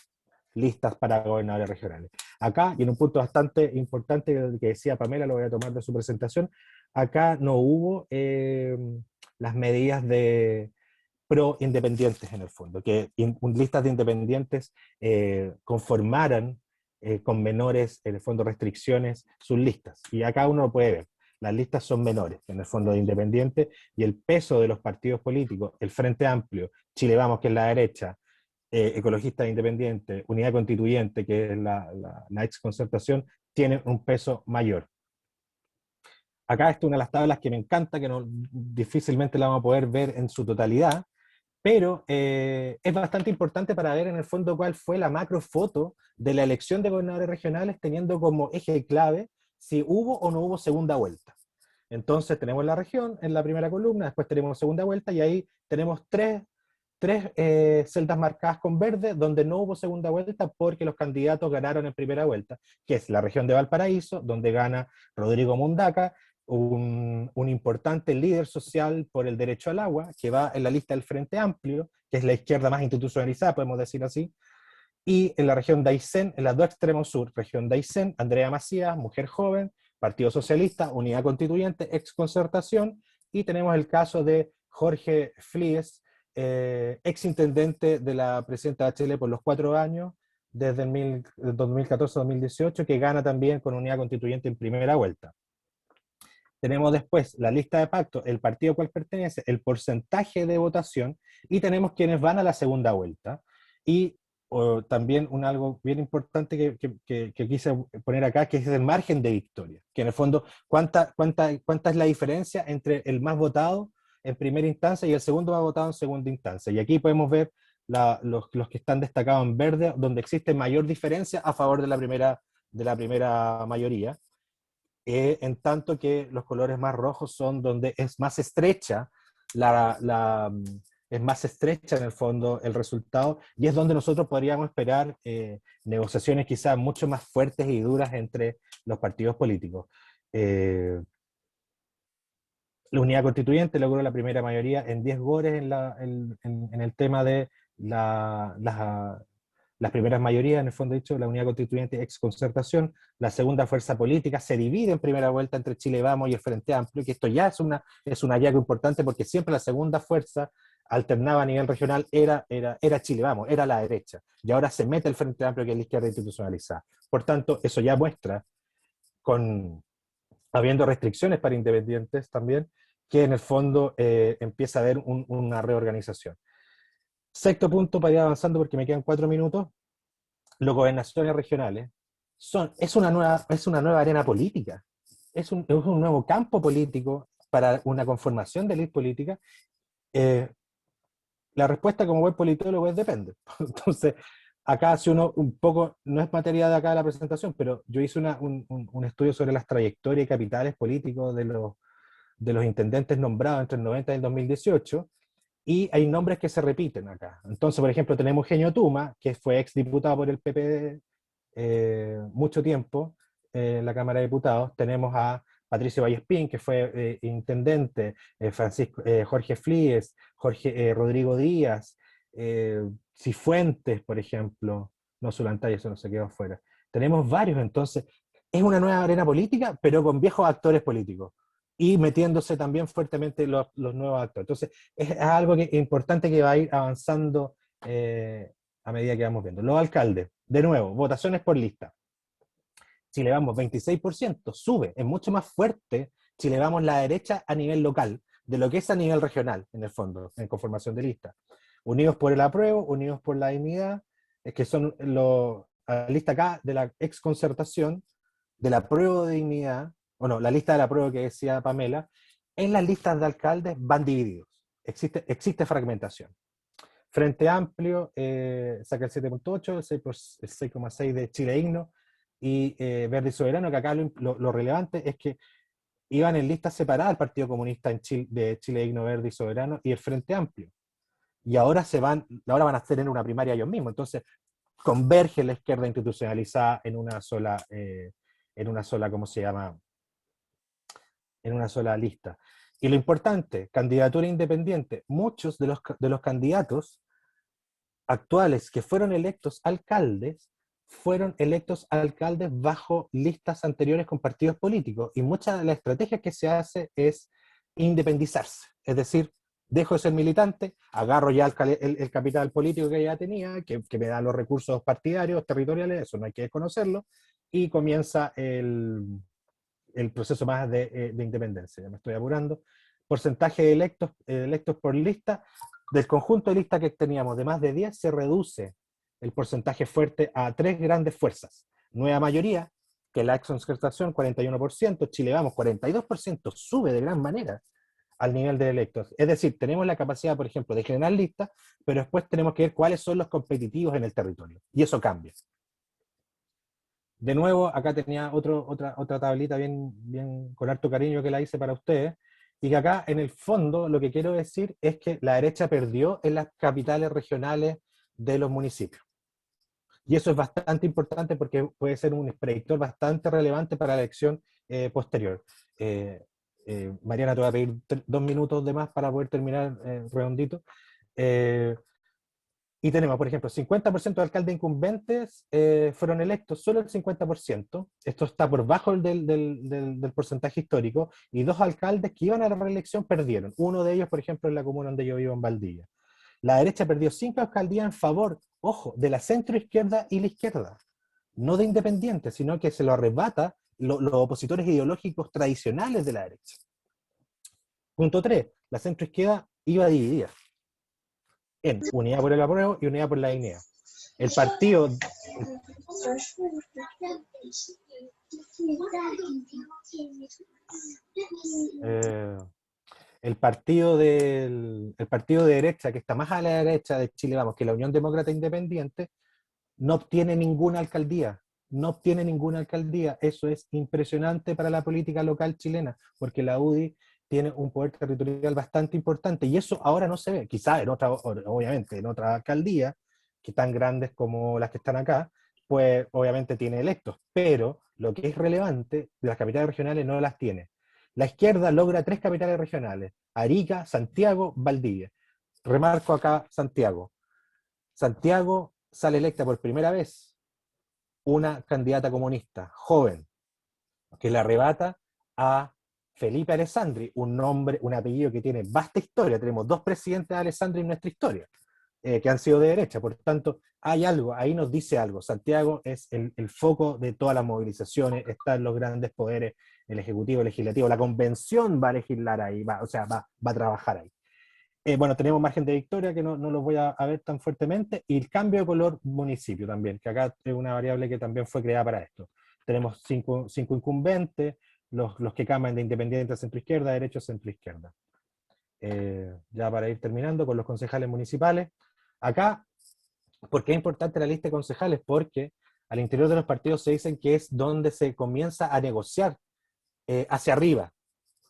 listas para gobernadores regionales. Acá, y en un punto bastante importante que decía Pamela, lo voy a tomar de su presentación, acá no hubo las medidas de pro-independientes en el fondo, que listas de independientes conformaran con menores, en el fondo, restricciones sus listas. Y acá uno lo puede ver, las listas son menores, en el fondo de independientes, y el peso de los partidos políticos, el Frente Amplio, Chile Vamos, que es la derecha, Ecologistas Independientes, Unidad Constituyente, que es la ex concertación, tienen un peso mayor. Acá está una de las tablas que me encanta, que no, difícilmente la vamos a poder ver en su totalidad, pero es bastante importante para ver en el fondo cuál fue la macrofoto de la elección de gobernadores regionales, teniendo como eje clave si hubo o no hubo segunda vuelta. Entonces tenemos la región en la primera columna, después tenemos segunda vuelta, y ahí tenemos tres celdas marcadas con verde, donde no hubo segunda vuelta porque los candidatos ganaron en primera vuelta, que es la región de Valparaíso, donde gana Rodrigo Mundaca, un importante líder social por el derecho al agua, que va en la lista del Frente Amplio, que es la izquierda más institucionalizada, podemos decir así, y en la región de Aysén, en las dos extremos sur, región de Aysén, Andrea Macías, mujer joven, Partido Socialista, Unidad Constituyente, ex concertación, y tenemos el caso de Jorge Flies, ex intendente de la presidenta Bachelet por los 4 años, desde el 2014 a 2018, que gana también con Unidad Constituyente en primera vuelta. Tenemos después la lista de pacto, el partido al cual pertenece, el porcentaje de votación, y tenemos quienes van a la segunda vuelta. Y también algo bien importante que quise poner acá, que es el margen de victoria, que en el fondo, ¿cuánta es la diferencia entre el más votado en primera instancia y el segundo más votado en segunda instancia? Y aquí podemos ver los que están destacados en verde, donde existe mayor diferencia a favor de la primera mayoría. En tanto que los colores más rojos son donde es más estrecha es más estrecha en el fondo el resultado, y es donde nosotros podríamos esperar negociaciones quizás mucho más fuertes y duras entre los partidos políticos. La Unidad Constituyente logró la primera mayoría en 10 gores en el tema de las primeras mayorías, en el fondo dicho, la Unidad Constituyente ex concertación. La segunda fuerza política se divide en primera vuelta entre Chile Vamos y el Frente Amplio, que esto ya es un hallazgo importante, porque siempre la segunda fuerza alternaba a nivel regional, era Chile Vamos, era la derecha, y ahora se mete el Frente Amplio, que es la izquierda institucionalizada. Por tanto, eso ya muestra, habiendo restricciones para independientes también, que en el fondo empieza a haber una reorganización. Sexto punto, para ir avanzando porque me quedan 4 minutos, las gobernaciones regionales es una nueva arena política, es un nuevo campo político para una conformación de élite política. La respuesta como buen politólogo es depende. Entonces, acá si uno un poco, no es materia de acá de la presentación, pero yo hice un estudio sobre las trayectorias y capitales políticos de los intendentes nombrados entre el 90 y el 2018, y hay nombres que se repiten acá. Entonces, por ejemplo, tenemos Eugenio Tuma, que fue exdiputado por el PP mucho tiempo en la Cámara de Diputados. Tenemos a Patricio Vallespín, que fue intendente, Jorge Flies, Rodrigo Díaz, Cifuentes, por ejemplo, no Zulantay, eso no se quedó afuera. Tenemos varios, entonces, es una nueva arena política, pero con viejos actores políticos, y metiéndose también fuertemente los nuevos actores. Entonces, es algo importante que va a ir avanzando a medida que vamos viendo. Los alcaldes, de nuevo, votaciones por lista. Chile Vamos 26%, sube, es mucho más fuerte Chile Vamos la derecha a nivel local, de lo que es a nivel regional, en el fondo, en conformación de lista. Unidos por el apruebo, Unidos por la dignidad, es que son la lista acá de la ex concertación, del apruebo de dignidad, o no, la lista del apruebo que decía Pamela, en las listas de alcaldes van divididos, existe fragmentación. Frente Amplio saca el 7.8, el 6,6 de Chile Digno, y Verde y Soberano, que acá lo relevante es que iban en listas separadas el Partido Comunista de Chile Digno, Verde y Soberano y el Frente Amplio. Y ahora van a tener una primaria ellos mismos. Entonces, converge la izquierda institucionalizada en una sola, ¿cómo se llama? En una sola lista. Y lo importante, candidatura independiente. Muchos de los candidatos actuales que fueron electos alcaldes bajo listas anteriores con partidos políticos. Y mucha de la estrategia que se hace es independizarse. Es decir, dejo de ser militante, agarro ya el capital político que ya tenía, que me da los recursos partidarios, territoriales, eso no hay que desconocerlo, y comienza el proceso más de independencia. Ya me estoy apurando. Porcentaje de electos por lista, del conjunto de listas que teníamos de más de 10, se reduce el porcentaje fuerte a 3 grandes fuerzas. Nueva Mayoría, que la exconcertación, 41%, Chile Vamos, 42%, sube de gran manera al nivel de electos. Es decir, tenemos la capacidad, por ejemplo, de generar listas, pero después tenemos que ver cuáles son los competitivos en el territorio. Y eso cambia. De nuevo, acá tenía otra tablita bien con harto cariño que la hice para ustedes, y que acá, en el fondo, lo que quiero decir es que la derecha perdió en las capitales regionales de los municipios. Y eso es bastante importante porque puede ser un predictor bastante relevante para la elección posterior. Mariana, te voy a pedir 2 minutos de más para poder terminar redondito. Y tenemos, por ejemplo, 50% de alcaldes incumbentes fueron electos, solo el 50%. Esto está por bajo del porcentaje histórico. Y 2 alcaldes que iban a la reelección perdieron. Uno de ellos, por ejemplo, en la comuna donde yo vivo, en Valdivia. La derecha perdió 5 alcaldías en favor, ojo, de la centroizquierda y la izquierda. No de independientes, sino que se lo arrebata los opositores ideológicos tradicionales de la derecha. Punto 3. La centroizquierda iba dividida en Unidad por el Apruebo y Unidad por la Dignidad. El partido... El partido de derecha, que está más a la derecha de Chile Vamos, que la Unión Demócrata Independiente, no obtiene ninguna alcaldía. No obtiene ninguna alcaldía. Eso es impresionante para la política local chilena, porque la UDI tiene un poder territorial bastante importante, y eso ahora no se ve. Quizá en otra, obviamente, en otra alcaldía, que tan grandes como las que están acá, pues obviamente tiene electos, pero lo que es relevante, de las capitales regionales no las tiene. La izquierda logra 3 capitales regionales: Arica, Santiago, Valdivia. Remarco acá Santiago. Santiago sale electa por primera vez una candidata comunista, joven, que le arrebata a Felipe Alessandri, un apellido que tiene vasta historia. Tenemos 2 presidentes de Alessandri en nuestra historia, que han sido de derecha. Por tanto, hay algo, ahí nos dice algo. Santiago es el foco de todas las movilizaciones, están los grandes poderes, el Ejecutivo, el Legislativo, la Convención va a legislar ahí, va a trabajar ahí. Bueno, tenemos margen de victoria, que no los voy a ver tan fuertemente, y el cambio de color municipio también, que acá es una variable que también fue creada para esto. Tenemos 5 incumbentes, los que cambian de independiente a centroizquierda, derecho a centroizquierda. Ya para ir terminando con los concejales municipales, acá, ¿por qué es importante la lista de concejales? Porque al interior de los partidos se dicen que es donde se comienza a negociar hacia arriba,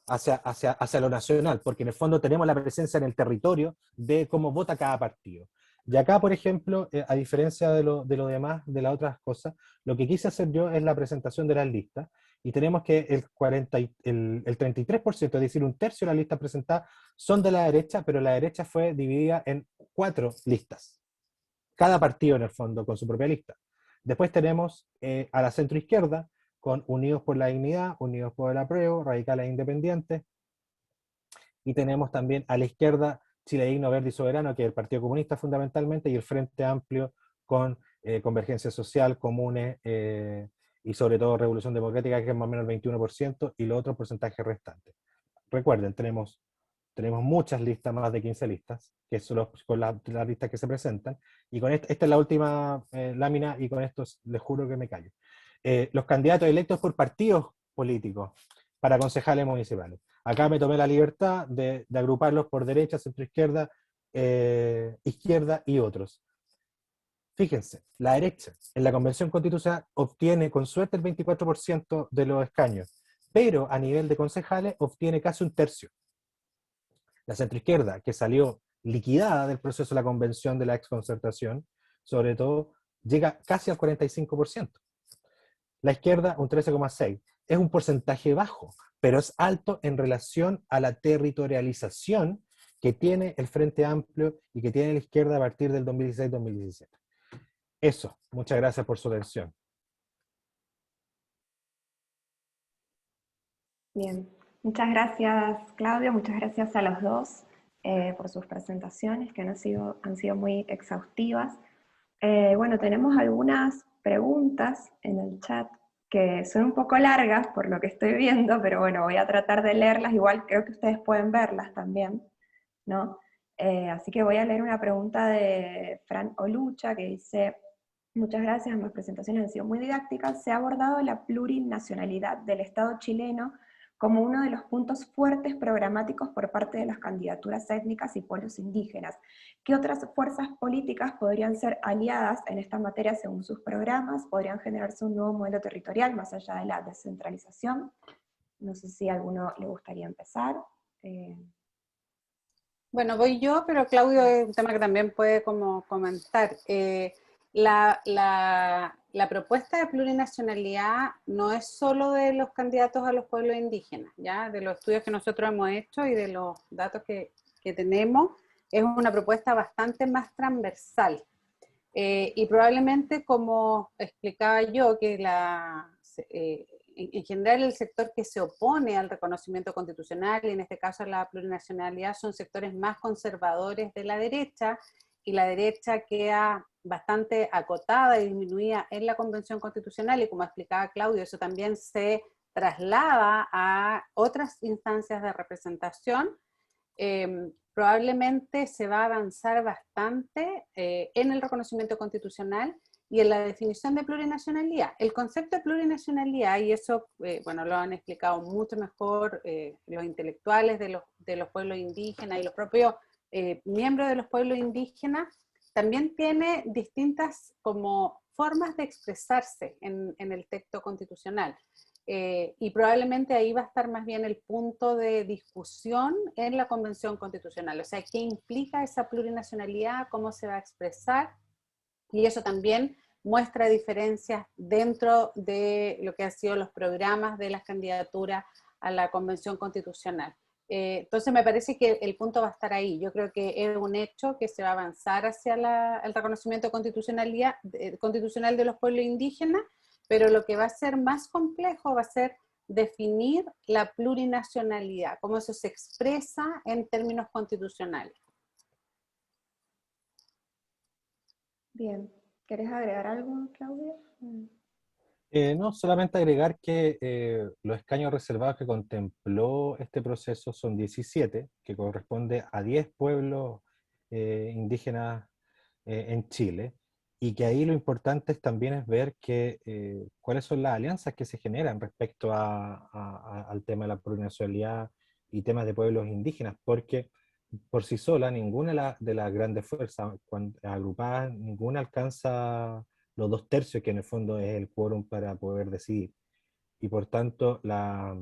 hacia lo nacional, porque en el fondo tenemos la presencia en el territorio de cómo vota cada partido. Y acá, por ejemplo, a diferencia de lo demás, de las otras cosas, lo que quise hacer yo es la presentación de las listas, y tenemos que el 33%, es decir, un tercio de las listas presentadas, son de la derecha, pero la derecha fue dividida en 4 listas. Cada partido, en el fondo, con su propia lista. Después tenemos a la centroizquierda, con Unidos por la Dignidad, Unidos por el Apruebo, Radicales e Independientes, y tenemos también a la izquierda Chile Digno, Verde y Soberano, que es el Partido Comunista fundamentalmente, y el Frente Amplio con Convergencia Social, Comunes y sobre todo Revolución Democrática, que es más o menos el 21%, y los otros porcentajes restantes. Recuerden, tenemos muchas listas, más de 15 listas, que son con las listas que se presentan, y con esta es la última lámina, y con esto les juro que me callo. Los candidatos electos por partidos políticos para concejales municipales. Acá me tomé la libertad de agruparlos por derecha, centroizquierda, izquierda y otros. Fíjense, la derecha en la Convención Constitucional obtiene con suerte el 24% de los escaños, pero a nivel de concejales obtiene casi un tercio. La centroizquierda, que salió liquidada del proceso de la convención de la exconcertación, sobre todo, llega casi al 45%. La izquierda, un 13,6%. es un porcentaje bajo, pero es alto en relación a la territorialización que tiene el Frente Amplio y que tiene la izquierda a partir del 2016-2017. Eso, muchas gracias por su atención. Bien, muchas gracias Claudio, muchas gracias a los dos por sus presentaciones que han sido muy exhaustivas. Bueno, tenemos algunas preguntas en el chat que son un poco largas por lo que estoy viendo, pero bueno, voy a tratar de leerlas, igual creo que ustedes pueden verlas también, ¿no? Así que voy a leer una pregunta de Fran Olucha que dice: muchas gracias, ambas presentaciones han sido muy didácticas. Se ha abordado la plurinacionalidad del Estado chileno como uno de los puntos fuertes programáticos por parte de las candidaturas étnicas y pueblos indígenas. ¿Qué otras fuerzas políticas podrían ser aliadas en esta materia según sus programas? ¿Podrían generarse un nuevo modelo territorial más allá de la descentralización? No sé si a alguno le gustaría empezar. Bueno, voy yo, pero Claudio es un tema que también puede como comentar. La propuesta de plurinacionalidad no es solo de los candidatos a los pueblos indígenas, ¿ya? De los estudios que nosotros hemos hecho y de los datos que tenemos, es una propuesta bastante más transversal. Y probablemente, como explicaba yo, que en general el sector que se opone al reconocimiento constitucional, y en este caso a la plurinacionalidad, son sectores más conservadores de la derecha, y la derecha queda bastante acotada y disminuida en la Convención Constitucional, y como explicaba Claudio, eso también se traslada a otras instancias de representación. Probablemente se va a avanzar bastante en el reconocimiento constitucional y en la definición de plurinacionalidad. El concepto de plurinacionalidad, y eso bueno, lo han explicado mucho mejor los intelectuales de los pueblos indígenas y los propios miembros de los pueblos indígenas, también tiene distintas como formas de expresarse en el texto constitucional. Y probablemente ahí va a estar más bien el punto de discusión en la Convención Constitucional, o sea, qué implica esa plurinacionalidad, cómo se va a expresar, y eso también muestra diferencias dentro de lo que han sido los programas de las candidaturas a la Convención Constitucional. Entonces me parece que el punto va a estar ahí. Yo creo que es un hecho que se va a avanzar hacia el reconocimiento constitucional de los pueblos indígenas, pero lo que va a ser más complejo va a ser definir la plurinacionalidad, cómo eso se expresa en términos constitucionales. Bien, ¿querés agregar algo, Claudia? No, solamente agregar que los escaños reservados que contempló este proceso son 17, que corresponde a 10 pueblos indígenas en Chile, y que ahí lo importante también es ver cuáles son las alianzas que se generan respecto al tema de la plurinacionalidad y temas de pueblos indígenas, porque por sí sola ninguna de las grandes fuerzas agrupadas, ninguna alcanza los 2/3, que en el fondo es el quórum para poder decidir. Y por tanto, la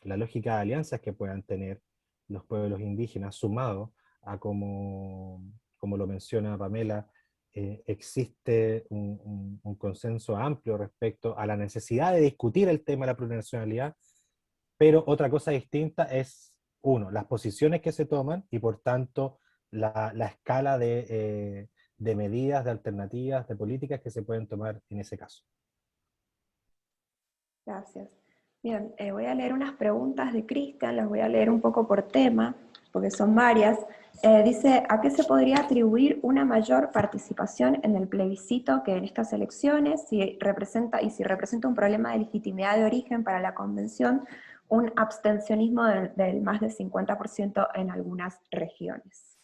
lógica de alianzas que puedan tener los pueblos indígenas, sumado a, como lo menciona Pamela, existe un consenso amplio respecto a la necesidad de discutir el tema de la plurinacionalidad, pero otra cosa distinta es, uno, las posiciones que se toman y por tanto la escala de medidas, de alternativas, de políticas que se pueden tomar en ese caso. Gracias. Bien, voy a leer unas preguntas de Cristian, las voy a leer un poco por tema, porque son varias. Dice: ¿a qué se podría atribuir una mayor participación en el plebiscito que en estas elecciones? Si representa un problema de legitimidad de origen para la convención, un abstencionismo del más del 50% en algunas regiones.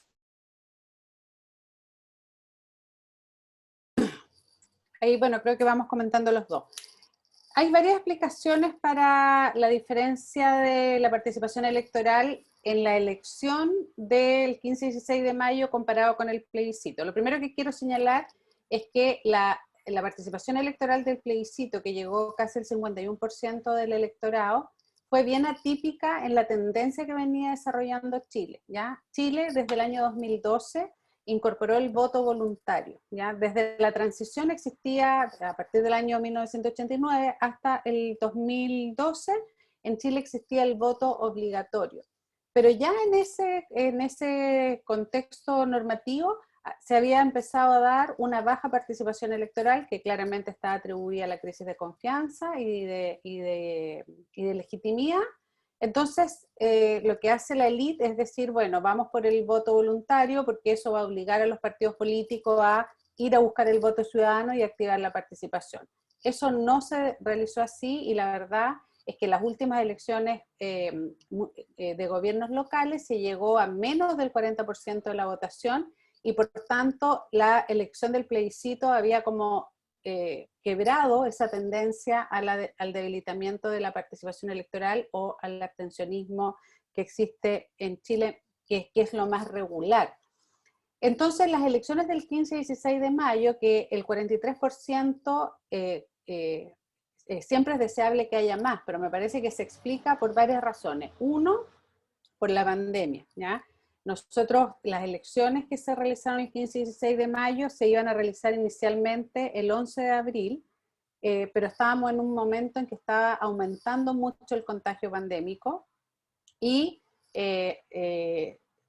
Ahí, bueno, creo que vamos comentando los dos. Hay varias explicaciones para la diferencia de la participación electoral en la elección del 15 y 16 de mayo comparado con el plebiscito. Lo primero que quiero señalar es que la participación electoral del plebiscito, que llegó casi el 51% del electorado, fue bien atípica en la tendencia que venía desarrollando Chile, ¿ya? Chile, desde el año 2012, incorporó el voto voluntario, ¿ya? Desde la transición existía, a partir del año 1989 hasta el 2012, en Chile existía el voto obligatorio. Pero ya en ese contexto normativo se había empezado a dar una baja participación electoral que claramente está atribuida a la crisis de confianza y de legitimidad. Entonces, lo que hace la élite es decir, bueno, vamos por el voto voluntario porque eso va a obligar a los partidos políticos a ir a buscar el voto ciudadano y activar la participación. Eso no se realizó así y la verdad es que en las últimas elecciones de gobiernos locales se llegó a menos del 40% de la votación y por tanto la elección del plebiscito había como quebrado esa tendencia al debilitamiento de la participación electoral o al abstencionismo que existe en Chile, que es lo más regular. Entonces, las elecciones del 15 y 16 de mayo, que el 43%, siempre es deseable que haya más, pero me parece que se explica por varias razones. Uno, por la pandemia, ¿ya? Nosotros, las elecciones que se realizaron el 15 y 16 de mayo se iban a realizar inicialmente el 11 de abril, pero estábamos en un momento en que estaba aumentando mucho el contagio pandémico y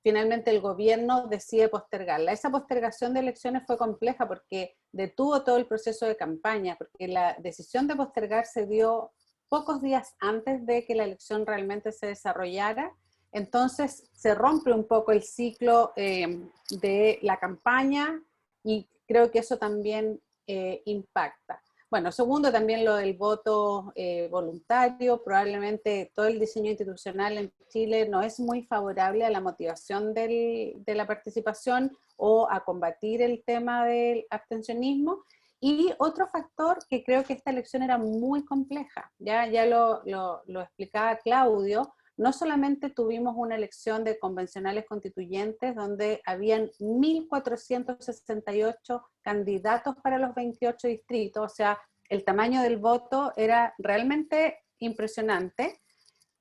finalmente el gobierno decide postergarla. Esa postergación de elecciones fue compleja porque detuvo todo el proceso de campaña, porque la decisión de postergar se dio pocos días antes de que la elección realmente se desarrollara. Entonces se rompe un poco el ciclo de la campaña y creo que eso también impacta. Bueno, segundo, también lo del voto voluntario. Probablemente todo el diseño institucional en Chile no es muy favorable a la motivación de la participación o a combatir el tema del abstencionismo. Y otro factor que creo que esta elección era muy compleja, ya lo explicaba Claudio. No solamente tuvimos una elección de convencionales constituyentes donde habían 1.468 candidatos para los 28 distritos, o sea, el tamaño del voto era realmente impresionante.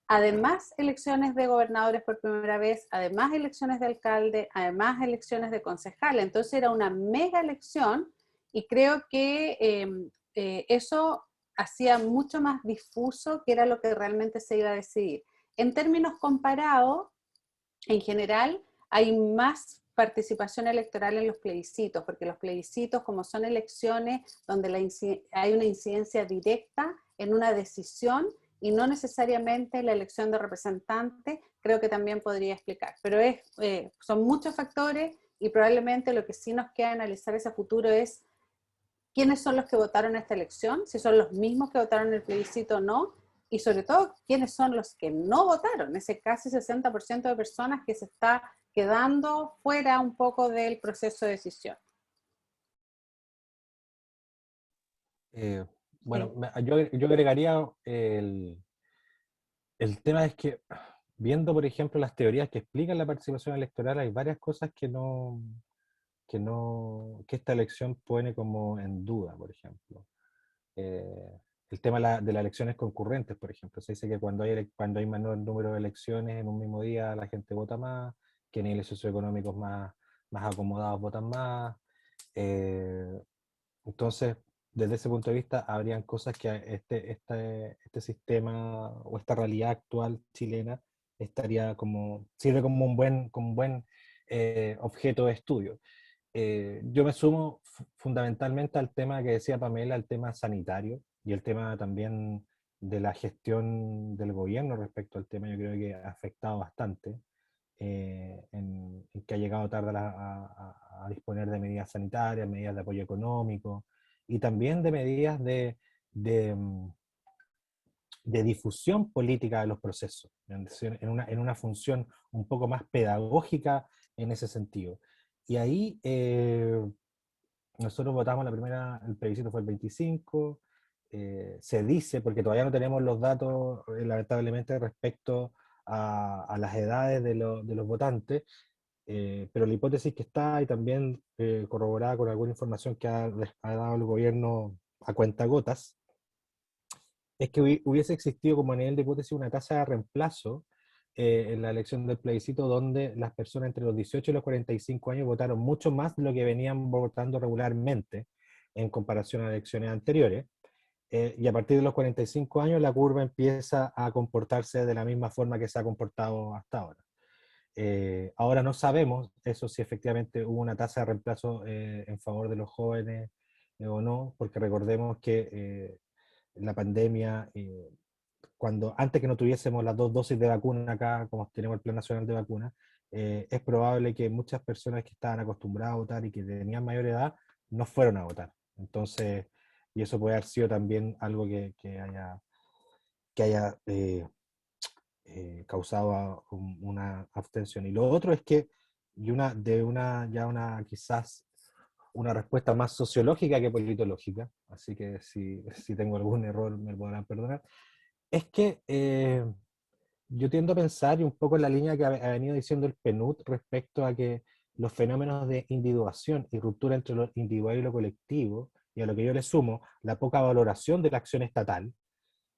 Además, elecciones de gobernadores por primera vez, además elecciones de alcalde, además elecciones de concejales. Entonces era una mega elección y creo que eso hacía mucho más difuso qué era lo que realmente se iba a decidir. En términos comparados, en general, hay más participación electoral en los plebiscitos, porque los plebiscitos, como son elecciones donde hay una incidencia directa en una decisión y no necesariamente la elección de representantes, creo que también podría explicar. Pero son muchos factores y probablemente lo que sí nos queda analizar ese futuro es quiénes son los que votaron esta elección, si son los mismos que votaron el plebiscito o no, y sobre todo, quiénes son los que no votaron, ese casi 60% de personas que se está quedando fuera un poco del proceso de decisión. Bueno, yo agregaría el tema es que, viendo por ejemplo las teorías que explican la participación electoral, hay varias cosas que esta elección pone como en duda, por ejemplo. El tema de las elecciones concurrentes, por ejemplo. Se dice que cuando hay menor número de elecciones en un mismo día, la gente vota más, que niveles socioeconómicos más acomodados votan más. Entonces, desde ese punto de vista, habrían cosas que este sistema o esta realidad actual chilena sirve como un buen objeto de estudio. Yo me sumo fundamentalmente al tema que decía Pamela, al tema sanitario y el tema también de la gestión del gobierno respecto al tema. Yo creo que ha afectado bastante en que ha llegado tarde a disponer de medidas sanitarias, medidas de apoyo económico y también de medidas de difusión política de los procesos, en una función un poco más pedagógica en ese sentido. Y ahí nosotros votamos el plebiscito fue el 25, se dice, porque todavía no tenemos los datos lamentablemente respecto a las edades de los votantes, pero la hipótesis que está y también corroborada con alguna información que ha dado el gobierno a cuentagotas, es que hubiese existido como a nivel de hipótesis una tasa de reemplazo en la elección del plebiscito, donde las personas entre los 18 y los 45 años votaron mucho más de lo que venían votando regularmente en comparación a elecciones anteriores. Y a partir de los 45 años la curva empieza a comportarse de la misma forma que se ha comportado hasta ahora. Ahora no sabemos eso si efectivamente hubo una tasa de reemplazo en favor de los jóvenes o no, porque recordemos que la pandemia, antes que no tuviésemos las 2 dosis de vacuna acá, como tenemos el Plan Nacional de Vacuna, es probable que muchas personas que estaban acostumbradas a votar y que tenían mayor edad no fueron a votar. Entonces, y eso puede haber sido también algo que haya causado una abstención. Y lo otro es que, quizás una respuesta más sociológica que politológica, así que si tengo algún error me lo podrán perdonar, es que yo tiendo a pensar, y un poco en la línea que ha venido diciendo el PNUD respecto a que los fenómenos de individuación y ruptura entre lo individual y lo colectivo, y a lo que yo le sumo, la poca valoración de la acción estatal,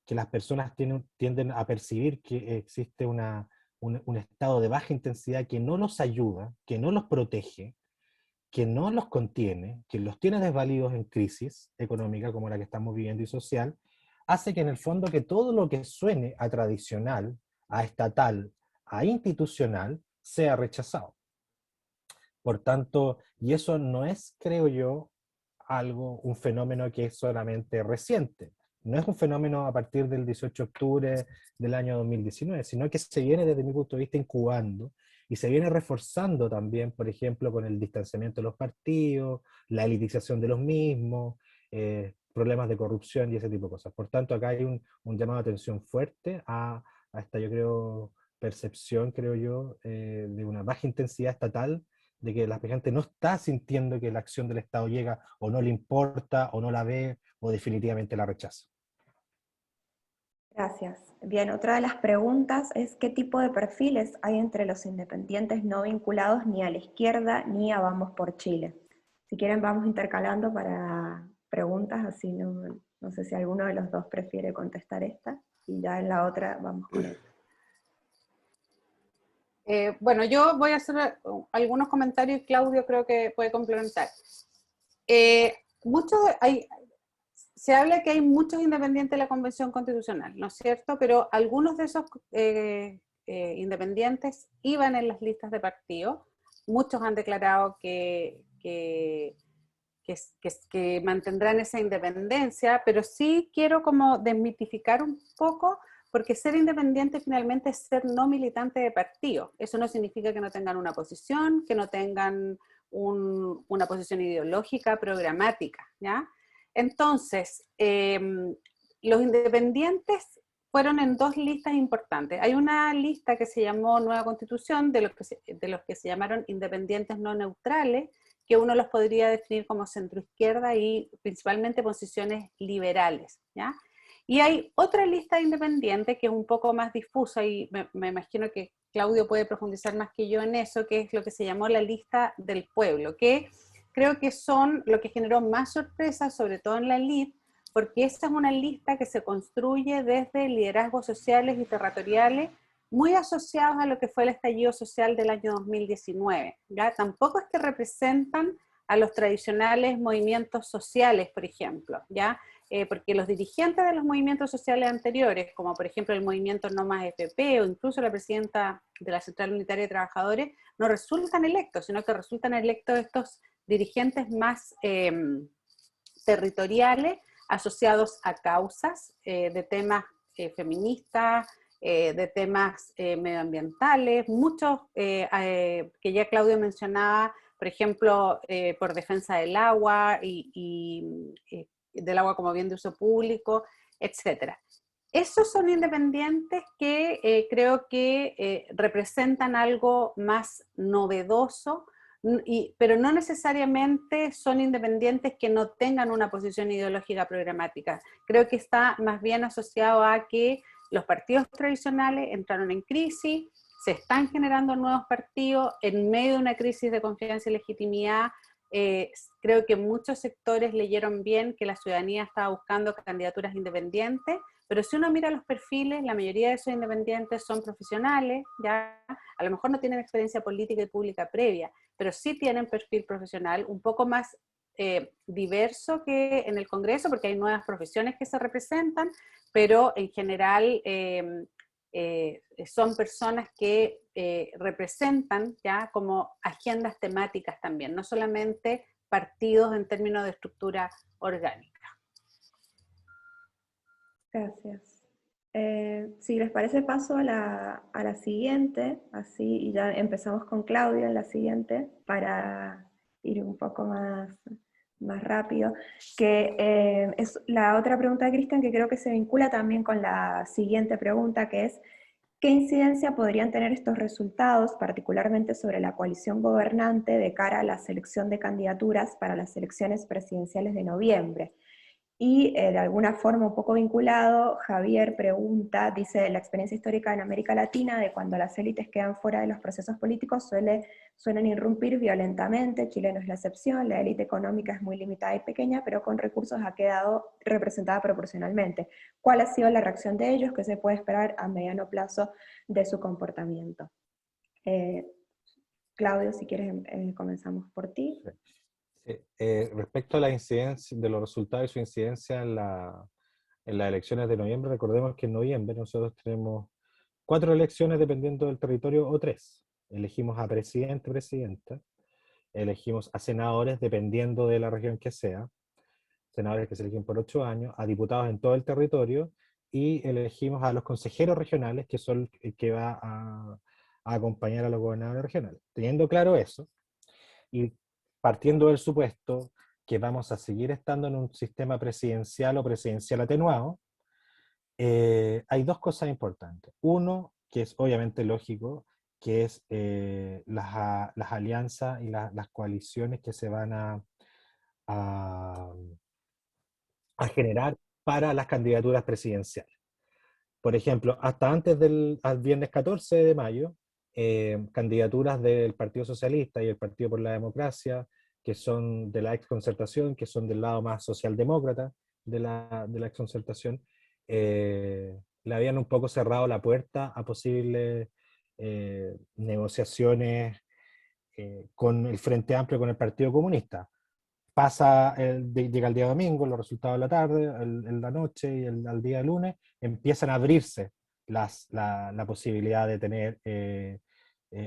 que las personas tienden a percibir que existe un estado de baja intensidad que no los ayuda, que no los protege, que no los contiene, que los tiene desvalidos en crisis económica como la que estamos viviendo y social, hace que en el fondo que todo lo que suene a tradicional, a estatal, a institucional, sea rechazado. Por tanto, y eso no es, creo yo, un fenómeno que es solamente reciente. No es un fenómeno a partir del 18 de octubre del año 2019, sino que se viene desde mi punto de vista incubando y se viene reforzando también, por ejemplo, con el distanciamiento de los partidos, la elitización de los mismos, problemas de corrupción y ese tipo de cosas. Por tanto, acá hay un llamado de atención fuerte a esta, yo creo, percepción, creo yo, de una baja intensidad estatal, de que la gente no está sintiendo que la acción del Estado llega, o no le importa, o no la ve, o definitivamente la rechaza. Gracias. Bien, otra de las preguntas es ¿qué tipo de perfiles hay entre los independientes no vinculados ni a la izquierda ni a Vamos por Chile? Si quieren vamos intercalando para preguntas, así no sé si alguno de los dos prefiere contestar esta, y ya en la otra vamos con él. Bueno, yo voy a hacer algunos comentarios y Claudio creo que puede complementar. Se habla que hay muchos independientes de la Convención Constitucional, ¿no es cierto? Pero algunos de esos independientes iban en las listas de partido. Muchos han declarado que mantendrán esa independencia, pero sí quiero como desmitificar un poco, porque ser independiente finalmente es ser no militante de partido. Eso no significa que no tengan una posición, que no tengan una posición ideológica, programática, ¿ya? Entonces, los independientes fueron en 2 listas importantes. Hay una lista que se llamó Nueva Constitución, de los que se llamaron independientes no neutrales, que uno los podría definir como centroizquierda y principalmente posiciones liberales, ¿ya? Y hay otra lista de independientes que es un poco más difusa, y me imagino que Claudio puede profundizar más que yo en eso, que es lo que se llamó la lista del pueblo, que creo que son lo que generó más sorpresa, sobre todo en la élite, porque esta es una lista que se construye desde liderazgos sociales y territoriales muy asociados a lo que fue el estallido social del año 2019, ¿ya? Tampoco es que representan a los tradicionales movimientos sociales, por ejemplo, ¿ya? Porque los dirigentes de los movimientos sociales anteriores, como por ejemplo el movimiento No Más FP o incluso la presidenta de la Central Unitaria de Trabajadores, no resultan electos, sino que resultan electos estos dirigentes más territoriales, asociados a causas de temas feministas, de temas medioambientales, muchos que ya Claudio mencionaba, por ejemplo, por defensa del agua y del agua como bien de uso público, etc. Esos son independientes que creo que representan algo más novedoso, pero no necesariamente son independientes que no tengan una posición ideológica programática. Creo que está más bien asociado a que los partidos tradicionales entraron en crisis, se están generando nuevos partidos en medio de una crisis de confianza y legitimidad. Creo que muchos sectores leyeron bien que la ciudadanía estaba buscando candidaturas independientes, pero si uno mira los perfiles, la mayoría de esos independientes son profesionales, ya a lo mejor no tienen experiencia política y pública previa, pero sí tienen perfil profesional un poco más diverso que en el Congreso, porque hay nuevas profesiones que se representan, pero en general son personas que representan ya como agendas temáticas también, no solamente partidos en términos de estructura orgánica. Gracias. Si les parece, paso a la siguiente, así, y ya empezamos con Claudio en la siguiente, para ir un poco más rápido, que es la otra pregunta de Cristian, que creo que se vincula también con la siguiente pregunta, que es, ¿qué incidencia podrían tener estos resultados, particularmente sobre la coalición gobernante, de cara a la selección de candidaturas para las elecciones presidenciales de noviembre? Y de alguna forma un poco vinculado, Javier pregunta, dice, la experiencia histórica en América Latina de cuando las élites quedan fuera de los procesos políticos suelen irrumpir violentamente, Chile no es la excepción, la élite económica es muy limitada y pequeña, pero con recursos ha quedado representada proporcionalmente. ¿Cuál ha sido la reacción de ellos? ¿Qué se puede esperar a mediano plazo de su comportamiento? Claudio, si quieres, comenzamos por ti. Respecto a la incidencia de los resultados y su incidencia en las elecciones de noviembre, recordemos que en noviembre nosotros tenemos 4 elecciones dependiendo del territorio, o 3. Elegimos a presidente, presidenta, elegimos a senadores dependiendo de la región que sea, senadores que se eligen por 8 años, a diputados en todo el territorio, y elegimos a los consejeros regionales, que son el que va a acompañar a los gobernadores regionales. Teniendo claro eso, y partiendo del supuesto que vamos a seguir estando en un sistema presidencial o presidencial atenuado, hay 2 cosas importantes. Uno, que es obviamente lógico, que es las alianzas y las coaliciones que se van a generar para las candidaturas presidenciales. Por ejemplo, hasta antes del viernes 14 de mayo, candidaturas del Partido Socialista y el Partido por la Democracia, que son de la exconcertación, que son del lado más socialdemócrata de la exconcertación, le habían un poco cerrado la puerta a posibles negociaciones con el Frente Amplio, con el Partido Comunista. Llega el día domingo, los resultados de la tarde, en la noche y al día lunes, empiezan a abrirse la posibilidad de tener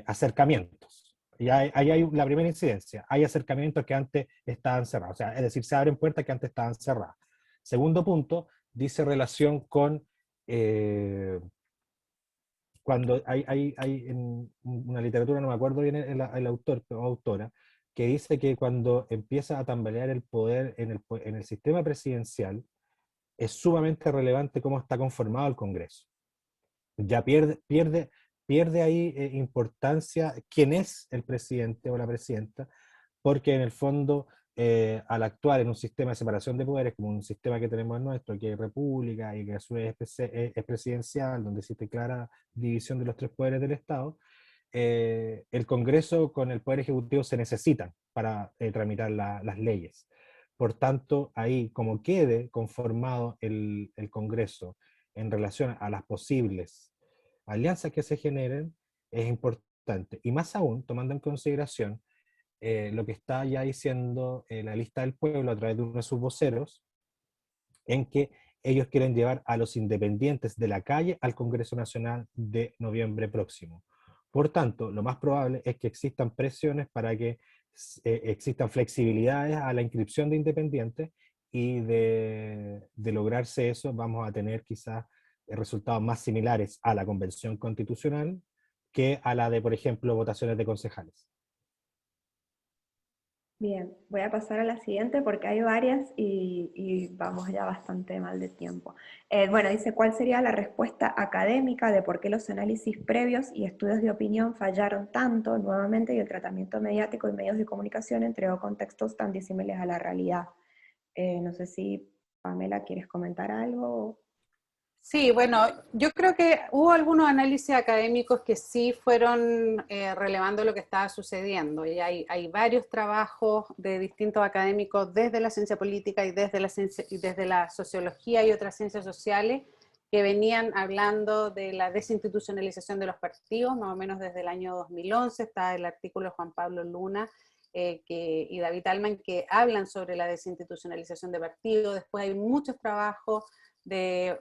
acercamientos. Y ahí hay la primera incidencia. Hay acercamientos que antes estaban cerrados. O sea, es decir, se abren puertas que antes estaban cerradas. Segundo punto, dice relación con cuando hay en una literatura, no me acuerdo bien el autor o autora, que dice que cuando empieza a tambalear el poder en el sistema presidencial, es sumamente relevante cómo está conformado el Congreso. Ya pierde ahí importancia quién es el presidente o la presidenta, porque en el fondo, al actuar en un sistema de separación de poderes, como un sistema que tenemos en nuestro, que es república y que a su vez es presidencial, donde existe clara división de los 3 poderes del Estado, el Congreso con el Poder Ejecutivo se necesitan para tramitar las leyes. Por tanto, ahí, como quede conformado el Congreso en relación a las posibles alianzas que se generen, es importante. Y más aún, tomando en consideración lo que está ya diciendo la lista del pueblo a través de uno de sus voceros, en que ellos quieren llevar a los independientes de la calle al Congreso Nacional de noviembre próximo. Por tanto, lo más probable es que existan presiones para que existan flexibilidades a la inscripción de independientes, y de lograrse eso vamos a tener quizás resultados más similares a la Convención Constitucional que a la de, por ejemplo, votaciones de concejales. Bien, voy a pasar a la siguiente porque hay varias y vamos ya bastante mal de tiempo. Bueno, dice, ¿cuál sería la respuesta académica de por qué los análisis previos y estudios de opinión fallaron tanto nuevamente y el tratamiento mediático y medios de comunicación entregó contextos tan disímiles a la realidad? No sé si, Pamela, ¿quieres comentar algo? Sí, bueno, yo creo que hubo algunos análisis académicos que sí fueron relevando lo que estaba sucediendo, y hay varios trabajos de distintos académicos desde la ciencia política y desde la sociología y otras ciencias sociales que venían hablando de la desinstitucionalización de los partidos, más o menos desde el año 2011, está el artículo de Juan Pablo Luna y David Altman, que hablan sobre la desinstitucionalización de partidos. Después hay muchos trabajos de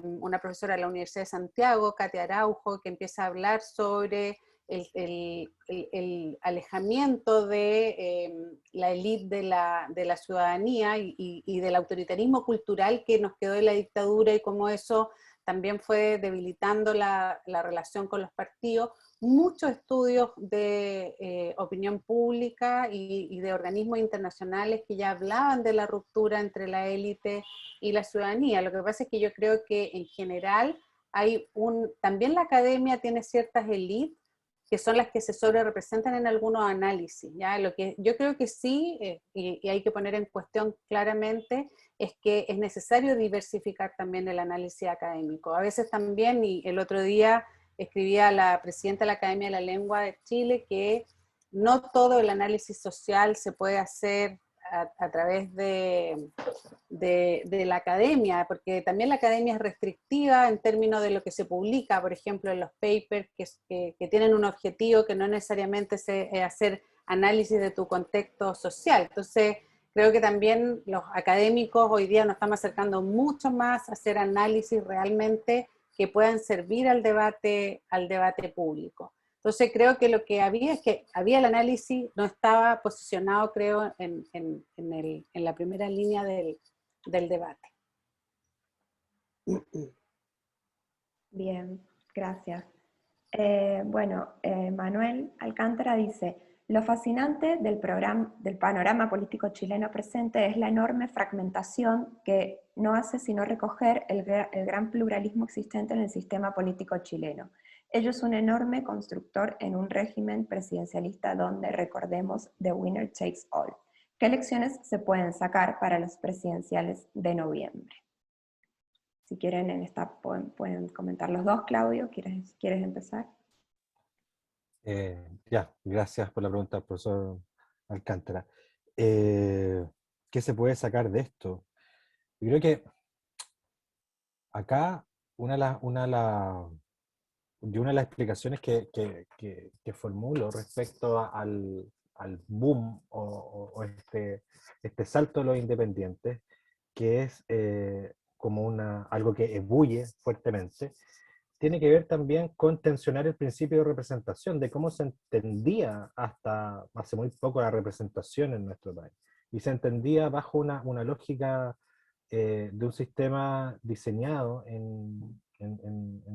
una profesora de la Universidad de Santiago, Katia Araujo, que empieza a hablar sobre el alejamiento de la élite de la ciudadanía y del autoritarismo cultural que nos quedó de la dictadura, y cómo eso también fue debilitando la relación con los partidos. Muchos estudios de opinión pública y de organismos internacionales que ya hablaban de la ruptura entre la élite y la ciudadanía. Lo que pasa es que yo creo que en general también la academia tiene ciertas élites que son las que se sobrerepresentan en algunos análisis, ¿ya? Lo que yo creo que sí, y hay que poner en cuestión claramente, es que es necesario diversificar también el análisis académico. A veces también, y el otro día escribía la presidenta de la Academia de la Lengua de Chile, que no todo el análisis social se puede hacer a través de la academia, porque también la academia es restrictiva en términos de lo que se publica, por ejemplo, en los papers que tienen un objetivo que no necesariamente es hacer análisis de tu contexto social. Entonces, creo que también los académicos hoy día nos estamos acercando mucho más a hacer análisis realmente que puedan servir al debate público. Entonces creo que lo que había es que había el análisis, no estaba posicionado, creo, en la primera línea del debate. Bien, gracias. Manuel Alcántara dice, lo fascinante del panorama político chileno presente es la enorme fragmentación que no hace sino recoger el gran pluralismo existente en el sistema político chileno. Ello es un enorme constructor en un régimen presidencialista donde, recordemos, the winner takes all. ¿Qué lecciones se pueden sacar para los presidenciales de noviembre? Si quieren, pueden comentar los dos. Claudio, ¿quieres empezar? Gracias por la pregunta, profesor Alcántara. ¿Qué se puede sacar de esto? Yo creo que acá una de las explicaciones que formulo respecto al boom o este salto de los independientes, que es como algo que ebulle fuertemente, tiene que ver también con tensionar el principio de representación, de cómo se entendía hasta hace muy poco la representación en nuestro país. Y se entendía bajo una lógica de un sistema diseñado en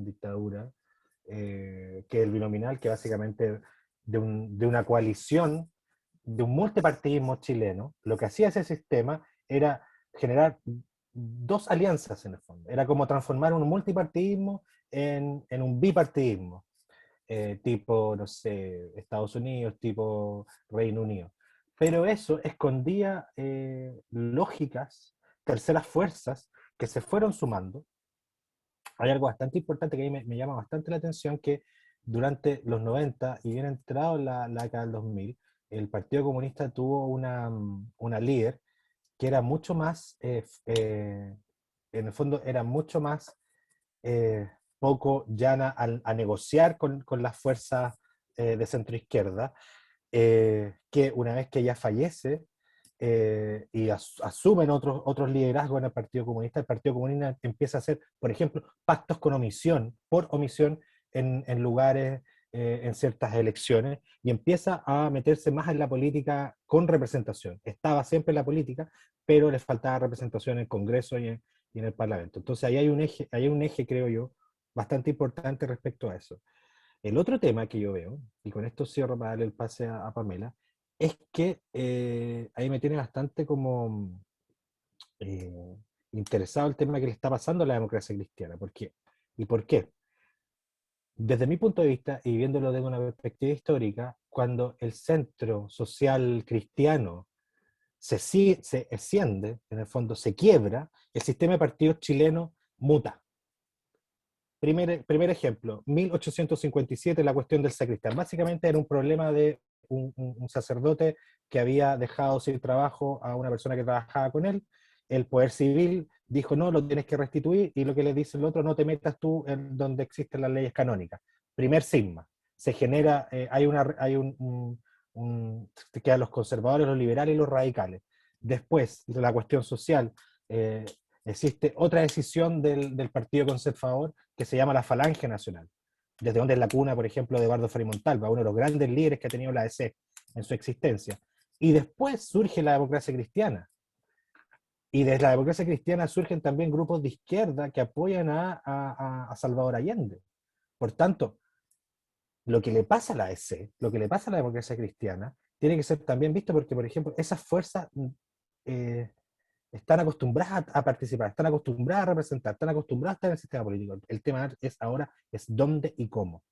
dictadura, que es el binominal, que básicamente de una coalición, de un multipartidismo chileno. Lo que hacía ese sistema era generar dos alianzas en el fondo. Era como transformar un multipartidismo en un bipartidismo, tipo, no sé, Estados Unidos, tipo Reino Unido. Pero eso escondía lógicas, terceras fuerzas que se fueron sumando. Hay algo bastante importante que a mí me llama bastante la atención, que durante los 90 y bien entrado la década del 2000, el Partido Comunista tuvo una líder que era mucho más, en el fondo era mucho más poco llana a negociar con las fuerzas de centroizquierda, que una vez que ella fallece y asumen otros liderazgos en el Partido Comunista empieza a hacer, por ejemplo, pactos con omisión, por omisión en lugares, en ciertas elecciones, y empieza a meterse más en la política con representación. Estaba siempre en la política, pero le faltaba representación en el Congreso y en el Parlamento. Entonces ahí hay un eje, creo yo, bastante importante respecto a eso. El otro tema que yo veo, y con esto cierro para darle el pase a Pamela, es que ahí me tiene bastante como interesado el tema que le está pasando a la democracia cristiana. ¿Por qué? ¿Y por qué? Desde mi punto de vista, y viéndolo desde una perspectiva histórica, cuando el centro social cristiano se esciende, en el fondo se quiebra, el sistema de partidos chileno muta. Primer ejemplo, 1857, la cuestión del sacristán. Básicamente era un problema de un sacerdote que había dejado sin trabajo a una persona que trabajaba con él, el poder civil dijo, no, lo tienes que restituir, y lo que le dice el otro, no te metas tú en donde existen las leyes canónicas. Primer sigma, se genera, te quedan los conservadores, los liberales y los radicales. Después, de la cuestión social, existe otra decisión del Partido Conservador que se llama la Falange Nacional, desde donde es la cuna, por ejemplo, de Eduardo Frei Montalva, uno de los grandes líderes que ha tenido la ADC en su existencia. Y después surge la democracia cristiana. Y desde la democracia cristiana surgen también grupos de izquierda que apoyan a Salvador Allende. Por tanto, lo que le pasa a la ADC, lo que le pasa a la democracia cristiana, tiene que ser también visto porque, por ejemplo, esas fuerzas están acostumbradas a participar, están acostumbradas a representar, están acostumbradas a estar en el sistema político. El tema es ahora es dónde y cómo.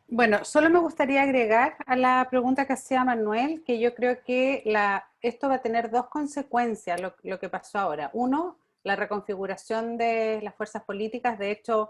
Bueno, solo me gustaría agregar a la pregunta que hacía Manuel, que yo creo que esto va a tener dos consecuencias, lo que pasó ahora. Uno, la reconfiguración de las fuerzas políticas. De hecho,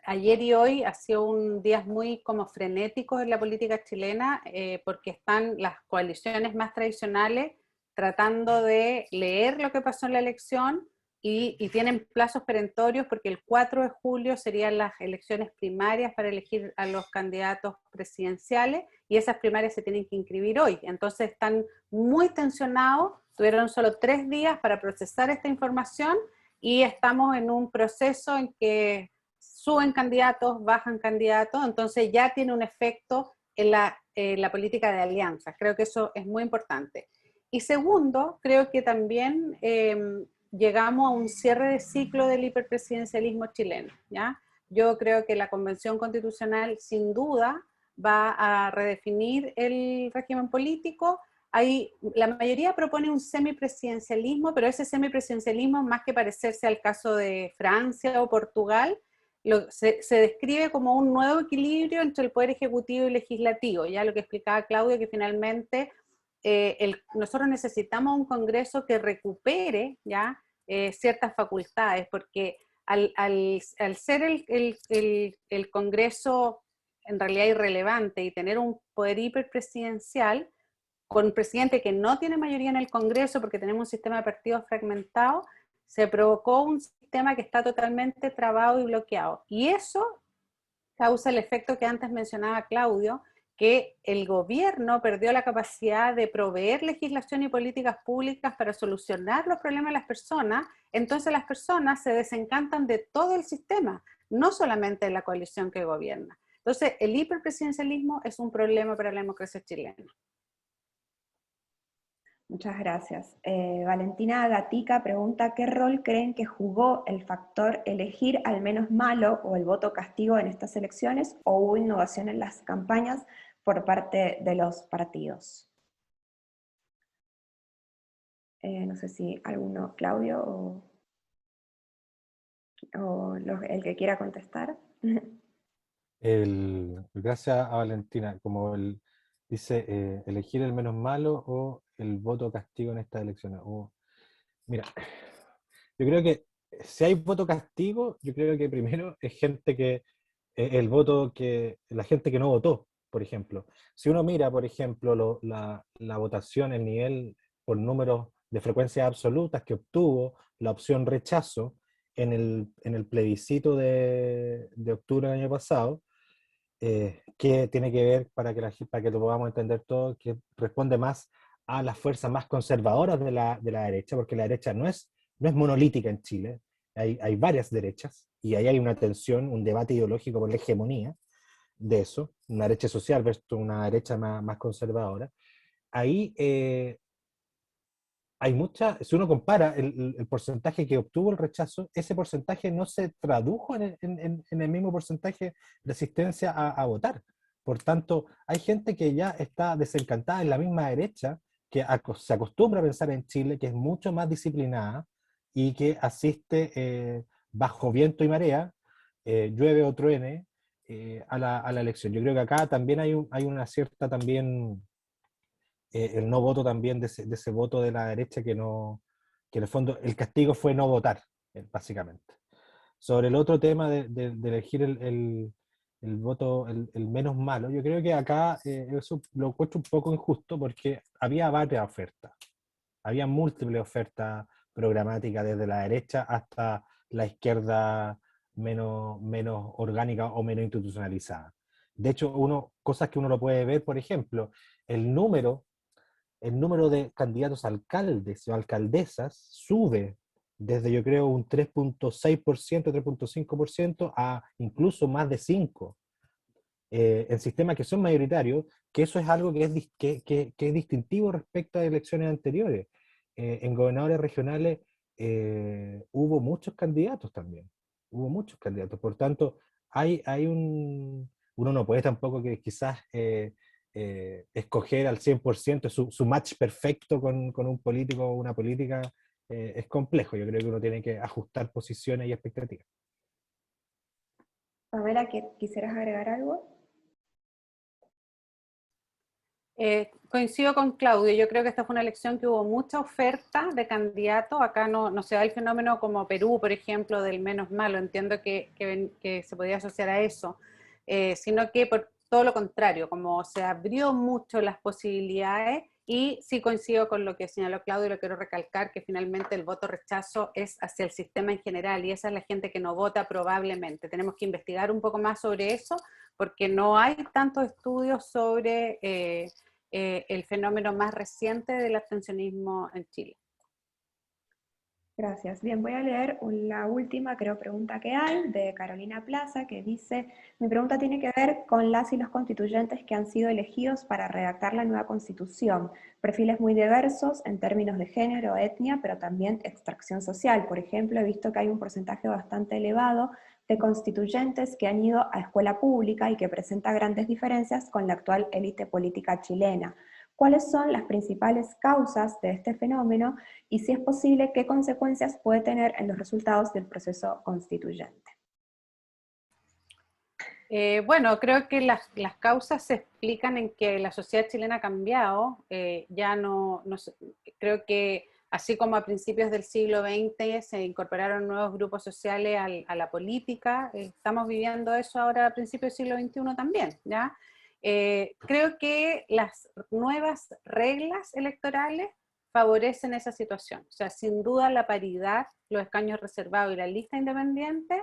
ayer y hoy ha sido un día muy como frenéticos en la política chilena, porque están las coaliciones más tradicionales tratando de leer lo que pasó en la elección y tienen plazos perentorios porque el 4 de julio serían las elecciones primarias para elegir a los candidatos presidenciales y esas primarias se tienen que inscribir hoy. Entonces están muy tensionados, tuvieron solo 3 días para procesar esta información y estamos en un proceso en que suben candidatos, bajan candidatos, entonces ya tiene un efecto en la política de alianzas. Creo que eso es muy importante. Y segundo, creo que también llegamos a un cierre de ciclo del hiperpresidencialismo chileno, ¿ya? Yo creo que la Convención Constitucional sin duda va a redefinir el régimen político. La mayoría propone un semipresidencialismo, pero ese semipresidencialismo, más que parecerse al caso de Francia o Portugal, se describe como un nuevo equilibrio entre el poder ejecutivo y legislativo, ya lo que explicaba Claudio, que finalmente nosotros necesitamos un Congreso que recupere ya ciertas facultades, porque al ser el Congreso en realidad irrelevante y tener un poder hiperpresidencial, con un presidente que no tiene mayoría en el Congreso porque tenemos un sistema de partidos fragmentado, se provocó un sistema que está totalmente trabado y bloqueado. Y eso causa el efecto que antes mencionaba Claudio, que el gobierno perdió la capacidad de proveer legislación y políticas públicas para solucionar los problemas de las personas, entonces las personas se desencantan de todo el sistema, no solamente de la coalición que gobierna. Entonces, el hiperpresidencialismo es un problema para la democracia chilena. Muchas gracias. Valentina Gatica pregunta, ¿qué rol creen que jugó el factor elegir al menos malo o el voto castigo en estas elecciones, o hubo innovación en las campañas por parte de los partidos? No sé si alguno, Claudio o el que quiera contestar. Gracias a Valentina, como dice, elegir el menos malo o el voto castigo en estas elecciones. Mira, yo creo que si hay voto castigo, yo creo que primero es gente que, la gente que no votó, por ejemplo. Si uno mira, por ejemplo, la votación, el nivel por números de frecuencias absolutas que obtuvo la opción rechazo en el plebiscito de octubre del año pasado, que tiene que ver, para que lo podamos entender todo, que responde más a las fuerzas más conservadoras de la derecha, porque la derecha no es monolítica en Chile, hay varias derechas, y ahí hay una tensión, un debate ideológico por la hegemonía de eso, una derecha social versus una derecha más conservadora. Ahí hay si uno compara el porcentaje que obtuvo el rechazo, ese porcentaje no se tradujo en el mismo porcentaje de asistencia a votar. Por tanto, hay gente que ya está desencantada en la misma derecha, que se acostumbra a pensar en Chile, que es mucho más disciplinada y que asiste bajo viento y marea, llueve o truene, a la elección. Yo creo que acá también hay una cierta también el no voto también de ese voto de la derecha que en el fondo el castigo fue no votar, básicamente. Sobre el otro tema de elegir el voto, el menos malo. Yo creo que acá eso lo encuentro un poco injusto porque había varias ofertas. Había múltiples ofertas programáticas desde la derecha hasta la izquierda menos orgánica o menos institucionalizada. De hecho, cosas que uno lo puede ver, por ejemplo, el número, el número de candidatos a alcaldes o alcaldesas sube desde, yo creo, un 3.6%, 3.5% a incluso más de 5%. En sistemas que son mayoritarios, que eso es algo que es distintivo respecto a elecciones anteriores. En gobernadores regionales hubo muchos candidatos también, hubo muchos candidatos, por tanto, uno no puede tampoco que quizás escoger al 100% su match perfecto con un político o una política, es complejo. Yo creo que uno tiene que ajustar posiciones y expectativas. Pamela, ¿quisieras agregar algo? Coincido con Claudio, yo creo que esta fue una elección que hubo mucha oferta de candidatos, acá no se da el fenómeno como Perú, por ejemplo, del menos malo, entiendo que se podía asociar a eso, sino que por todo lo contrario, como se abrió mucho las posibilidades, y sí coincido con lo que señaló Claudio, y lo quiero recalcar, que finalmente el voto rechazo es hacia el sistema en general, y esa es la gente que no vota probablemente. Tenemos que investigar un poco más sobre eso, porque no hay tantos estudios sobre el fenómeno más reciente del abstencionismo en Chile. Gracias. Bien, voy a leer la última, creo, pregunta que hay, de Carolina Plaza, que dice: mi pregunta tiene que ver con las y los constituyentes que han sido elegidos para redactar la nueva constitución. Perfiles muy diversos en términos de género, etnia, pero también extracción social. Por ejemplo, he visto que hay un porcentaje bastante elevado de constituyentes que han ido a escuela pública y que presenta grandes diferencias con la actual élite política chilena. ¿Cuáles son las principales causas de este fenómeno y, si es posible, qué consecuencias puede tener en los resultados del proceso constituyente? Bueno, creo que las causas se explican en que la sociedad chilena ha cambiado, ya creo que así como a principios del siglo XX se incorporaron nuevos grupos sociales a la política, estamos viviendo eso ahora a principios del siglo XXI también, ¿ya? Creo que las nuevas reglas electorales favorecen esa situación, o sea, sin duda la paridad, los escaños reservados y la lista independiente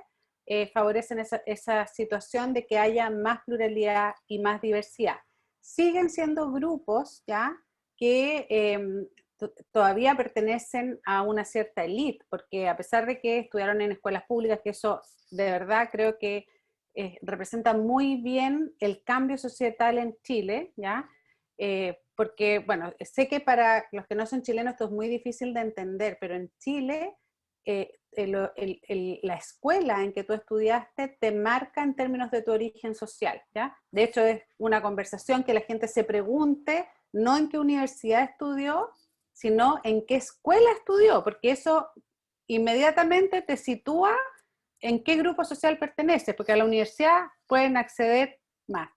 favorecen esa situación de que haya más pluralidad y más diversidad. Siguen siendo grupos, ¿ya?, que todavía pertenecen a una cierta élite, porque a pesar de que estudiaron en escuelas públicas, que eso de verdad creo que representa muy bien el cambio societal en Chile, ¿ya? Porque, bueno, sé que para los que no son chilenos esto es muy difícil de entender, pero en Chile la escuela en que tú estudiaste te marca en términos de tu origen social, ¿ya? De hecho, es una conversación que la gente se pregunte, no en qué universidad estudió, sino en qué escuela estudió, porque eso inmediatamente te sitúa en qué grupo social pertenece, porque a la universidad pueden acceder más.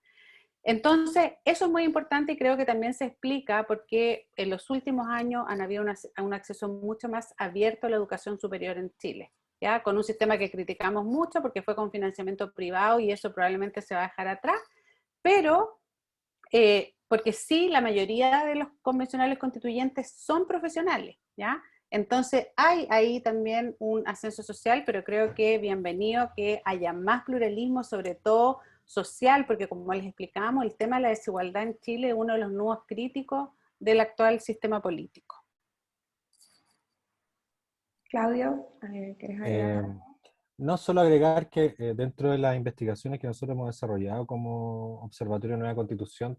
Entonces, eso es muy importante y creo que también se explica porque en los últimos años han habido un acceso mucho más abierto a la educación superior en Chile, ¿ya? Con un sistema que criticamos mucho porque fue con financiamiento privado y eso probablemente se va a dejar atrás, pero porque sí, la mayoría de los convencionales constituyentes son profesionales, ¿ya? Entonces hay ahí también un ascenso social, pero creo que bienvenido que haya más pluralismo, sobre todo social, porque como les explicamos, el tema de la desigualdad en Chile es uno de los nudos críticos del actual sistema político. Claudio, ¿querés agregar? No solo agregar que dentro de las investigaciones que nosotros hemos desarrollado como Observatorio de Nueva Constitución,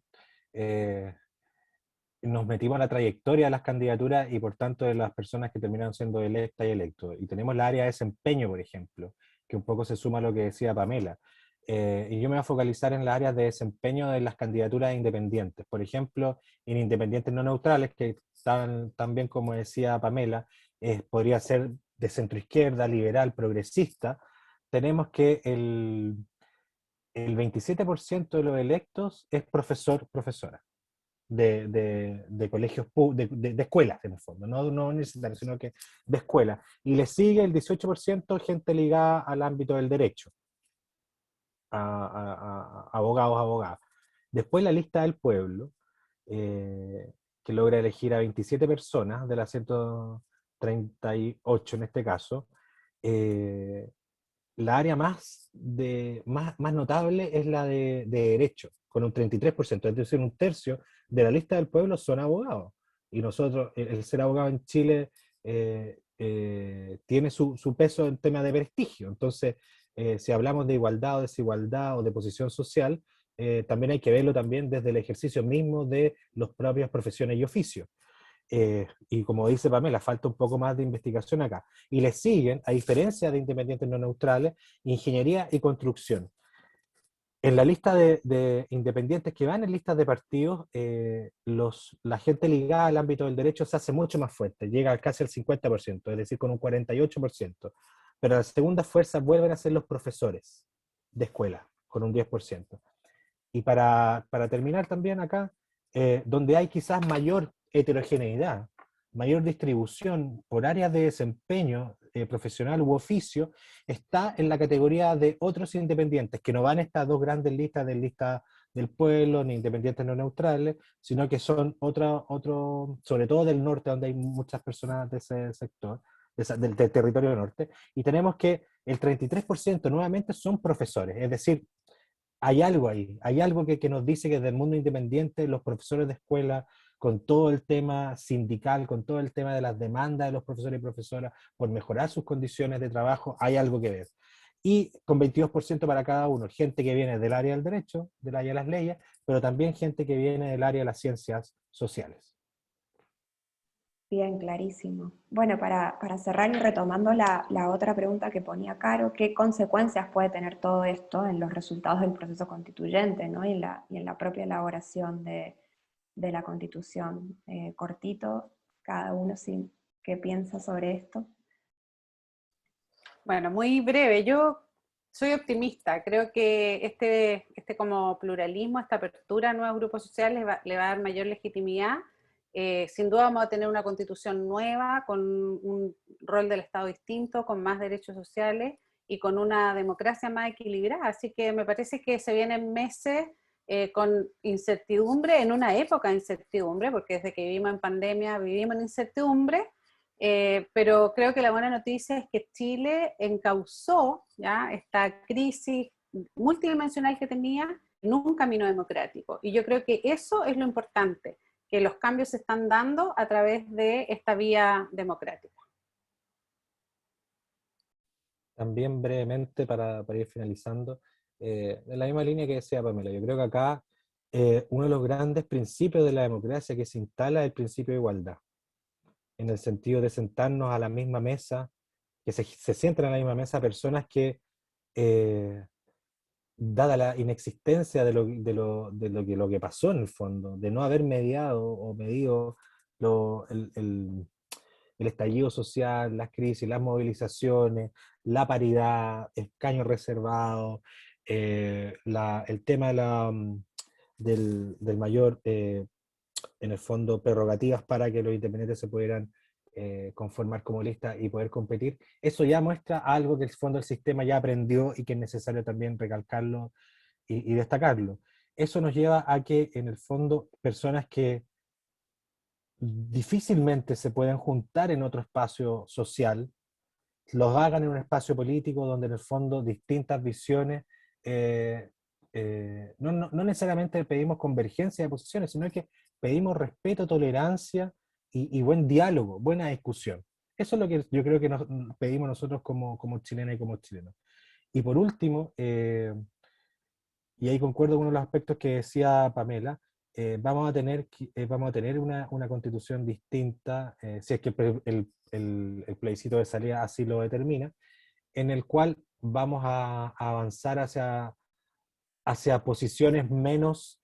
nos metimos en la trayectoria de las candidaturas y por tanto de las personas que terminaron siendo electas y electos. Y tenemos la área de desempeño, por ejemplo, que un poco se suma a lo que decía Pamela. Y yo me voy a focalizar en las áreas de desempeño de las candidaturas independientes. Por ejemplo, en independientes no neutrales, que también como decía Pamela, podría ser de centroizquierda, liberal, progresista. Tenemos que el 27% de los electos es profesor, profesora de colegios, de escuelas en el fondo, no universitarios, sino que de escuelas. Y le sigue el 18% gente ligada al ámbito del derecho. abogados, abogadas. Después la lista del pueblo, que logra elegir a 27 personas de las 138 en este caso. La área más notable es la de derecho, con un 33%, es decir, un tercio de la lista del pueblo son abogados. Y nosotros, el ser abogado en Chile tiene su peso en tema de prestigio. Entonces, si hablamos de igualdad o desigualdad o de posición social, también hay que verlo también desde el ejercicio mismo de las propias profesiones y oficios. Y como dice Pamela, falta un poco más de investigación acá. Y le siguen, a diferencia de independientes no neutrales, ingeniería y construcción. En la lista de independientes que van en listas de partidos, la gente ligada al ámbito del derecho se hace mucho más fuerte, llega casi al 50%, es decir, con un 48%. Pero las segundas fuerzas vuelven a ser los profesores de escuela, con un 10%. Y para terminar también acá, donde hay quizás mayor heterogeneidad, mayor distribución por áreas de desempeño profesional u oficio, está en la categoría de otros independientes, que no van estas dos grandes listas de lista del pueblo, ni independientes no neutrales, sino que son otro, sobre todo del norte, donde hay muchas personas de ese sector, del territorio norte, y tenemos que el 33% nuevamente son profesores, es decir, hay algo ahí, hay algo que nos dice que desde el mundo independiente los profesores de escuela, con todo el tema sindical, con todo el tema de las demandas de los profesores y profesoras por mejorar sus condiciones de trabajo, hay algo que ver. Y con 22% para cada uno, gente que viene del área del derecho, del área de las leyes, pero también gente que viene del área de las ciencias sociales. Bien, clarísimo. Bueno, para cerrar y retomando la otra pregunta que ponía Caro, ¿qué consecuencias puede tener todo esto en los resultados del proceso constituyente, ¿no? y en la propia elaboración de la Constitución? Cortito, cada uno sí, ¿qué piensa sobre esto? Bueno, muy breve. Yo soy optimista. Creo que este como pluralismo, esta apertura a nuevos grupos sociales le va a dar mayor legitimidad. Sin duda vamos a tener una constitución nueva, con un rol del Estado distinto, con más derechos sociales y con una democracia más equilibrada. Así que me parece que se vienen meses con incertidumbre, en una época de incertidumbre, porque desde que vivimos en pandemia vivimos en incertidumbre. Pero creo que la buena noticia es que Chile encauzó ya esta crisis multidimensional que tenía en un camino democrático. Y yo creo que eso es lo importante, que los cambios se están dando a través de esta vía democrática. También brevemente, para ir finalizando, en la misma línea que decía Pamela, yo creo que acá uno de los grandes principios de la democracia que se instala es el principio de igualdad, en el sentido de sentarnos a la misma mesa, que se sientan a la misma mesa personas que, dada la inexistencia lo que pasó en el fondo, de no haber mediado o medido lo, el estallido social, las crisis, las movilizaciones, la paridad, escaños reservados, el tema del mayor, en el fondo, prerrogativas para que los independientes se pudieran conformar como lista y poder competir. Eso ya muestra algo que el fondo del sistema ya aprendió y que es necesario también recalcarlo y destacarlo. Eso nos lleva a que, en el fondo, personas que difícilmente se pueden juntar en otro espacio social, los hagan en un espacio político donde en el fondo distintas visiones, no necesariamente pedimos convergencia de posiciones, sino que pedimos respeto, tolerancia y buen diálogo, buena discusión. Eso es lo que yo creo que nos pedimos nosotros como chilenas y como chilenos. Y por último, y ahí concuerdo con uno de los aspectos que decía Pamela, vamos a tener una constitución distinta, si es que el plebiscito de salida así lo determina, en el cual vamos a avanzar hacia posiciones menos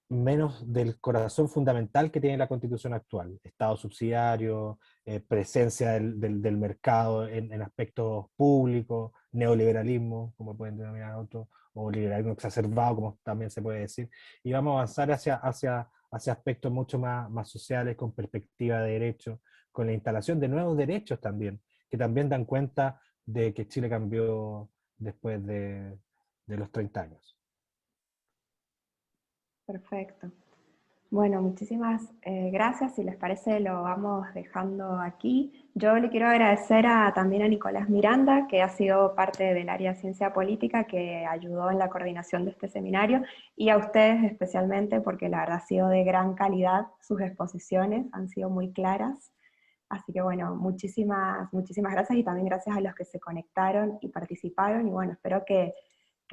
del corazón fundamental que tiene la constitución actual, Estado subsidiario, presencia del mercado en aspectos públicos, neoliberalismo, como pueden denominar otros, o liberalismo exacerbado, como también se puede decir, y vamos a avanzar hacia aspectos mucho más sociales, con perspectiva de derechos, con la instalación de nuevos derechos también, que también dan cuenta de que Chile cambió después de los 30 años. Perfecto. Bueno, muchísimas gracias. Si les parece, lo vamos dejando aquí. Yo le quiero agradecer también a Nicolás Miranda, que ha sido parte del área de ciencia política, que ayudó en la coordinación de este seminario, y a ustedes especialmente, porque la verdad ha sido de gran calidad sus exposiciones, han sido muy claras. Así que bueno, muchísimas gracias, y también gracias a los que se conectaron y participaron, y bueno, espero que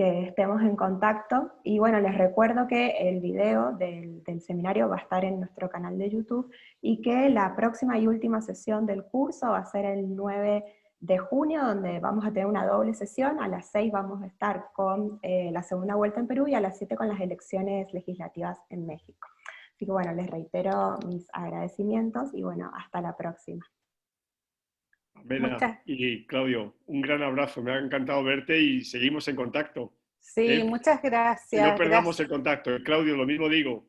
estemos en contacto. Y bueno, les recuerdo que el video del seminario va a estar en nuestro canal de YouTube, y que la próxima y última sesión del curso va a ser el 9 de junio, donde vamos a tener una doble sesión. A las 6 vamos a estar con la segunda vuelta en Perú, y a las 7 con las elecciones legislativas en México. Así que bueno, les reitero mis agradecimientos, y bueno, hasta la próxima. Muchas, y Claudio, un gran abrazo, me ha encantado verte y seguimos en contacto. sí, muchas Que no gracias. perdamos el contacto. Claudio, lo mismo digo.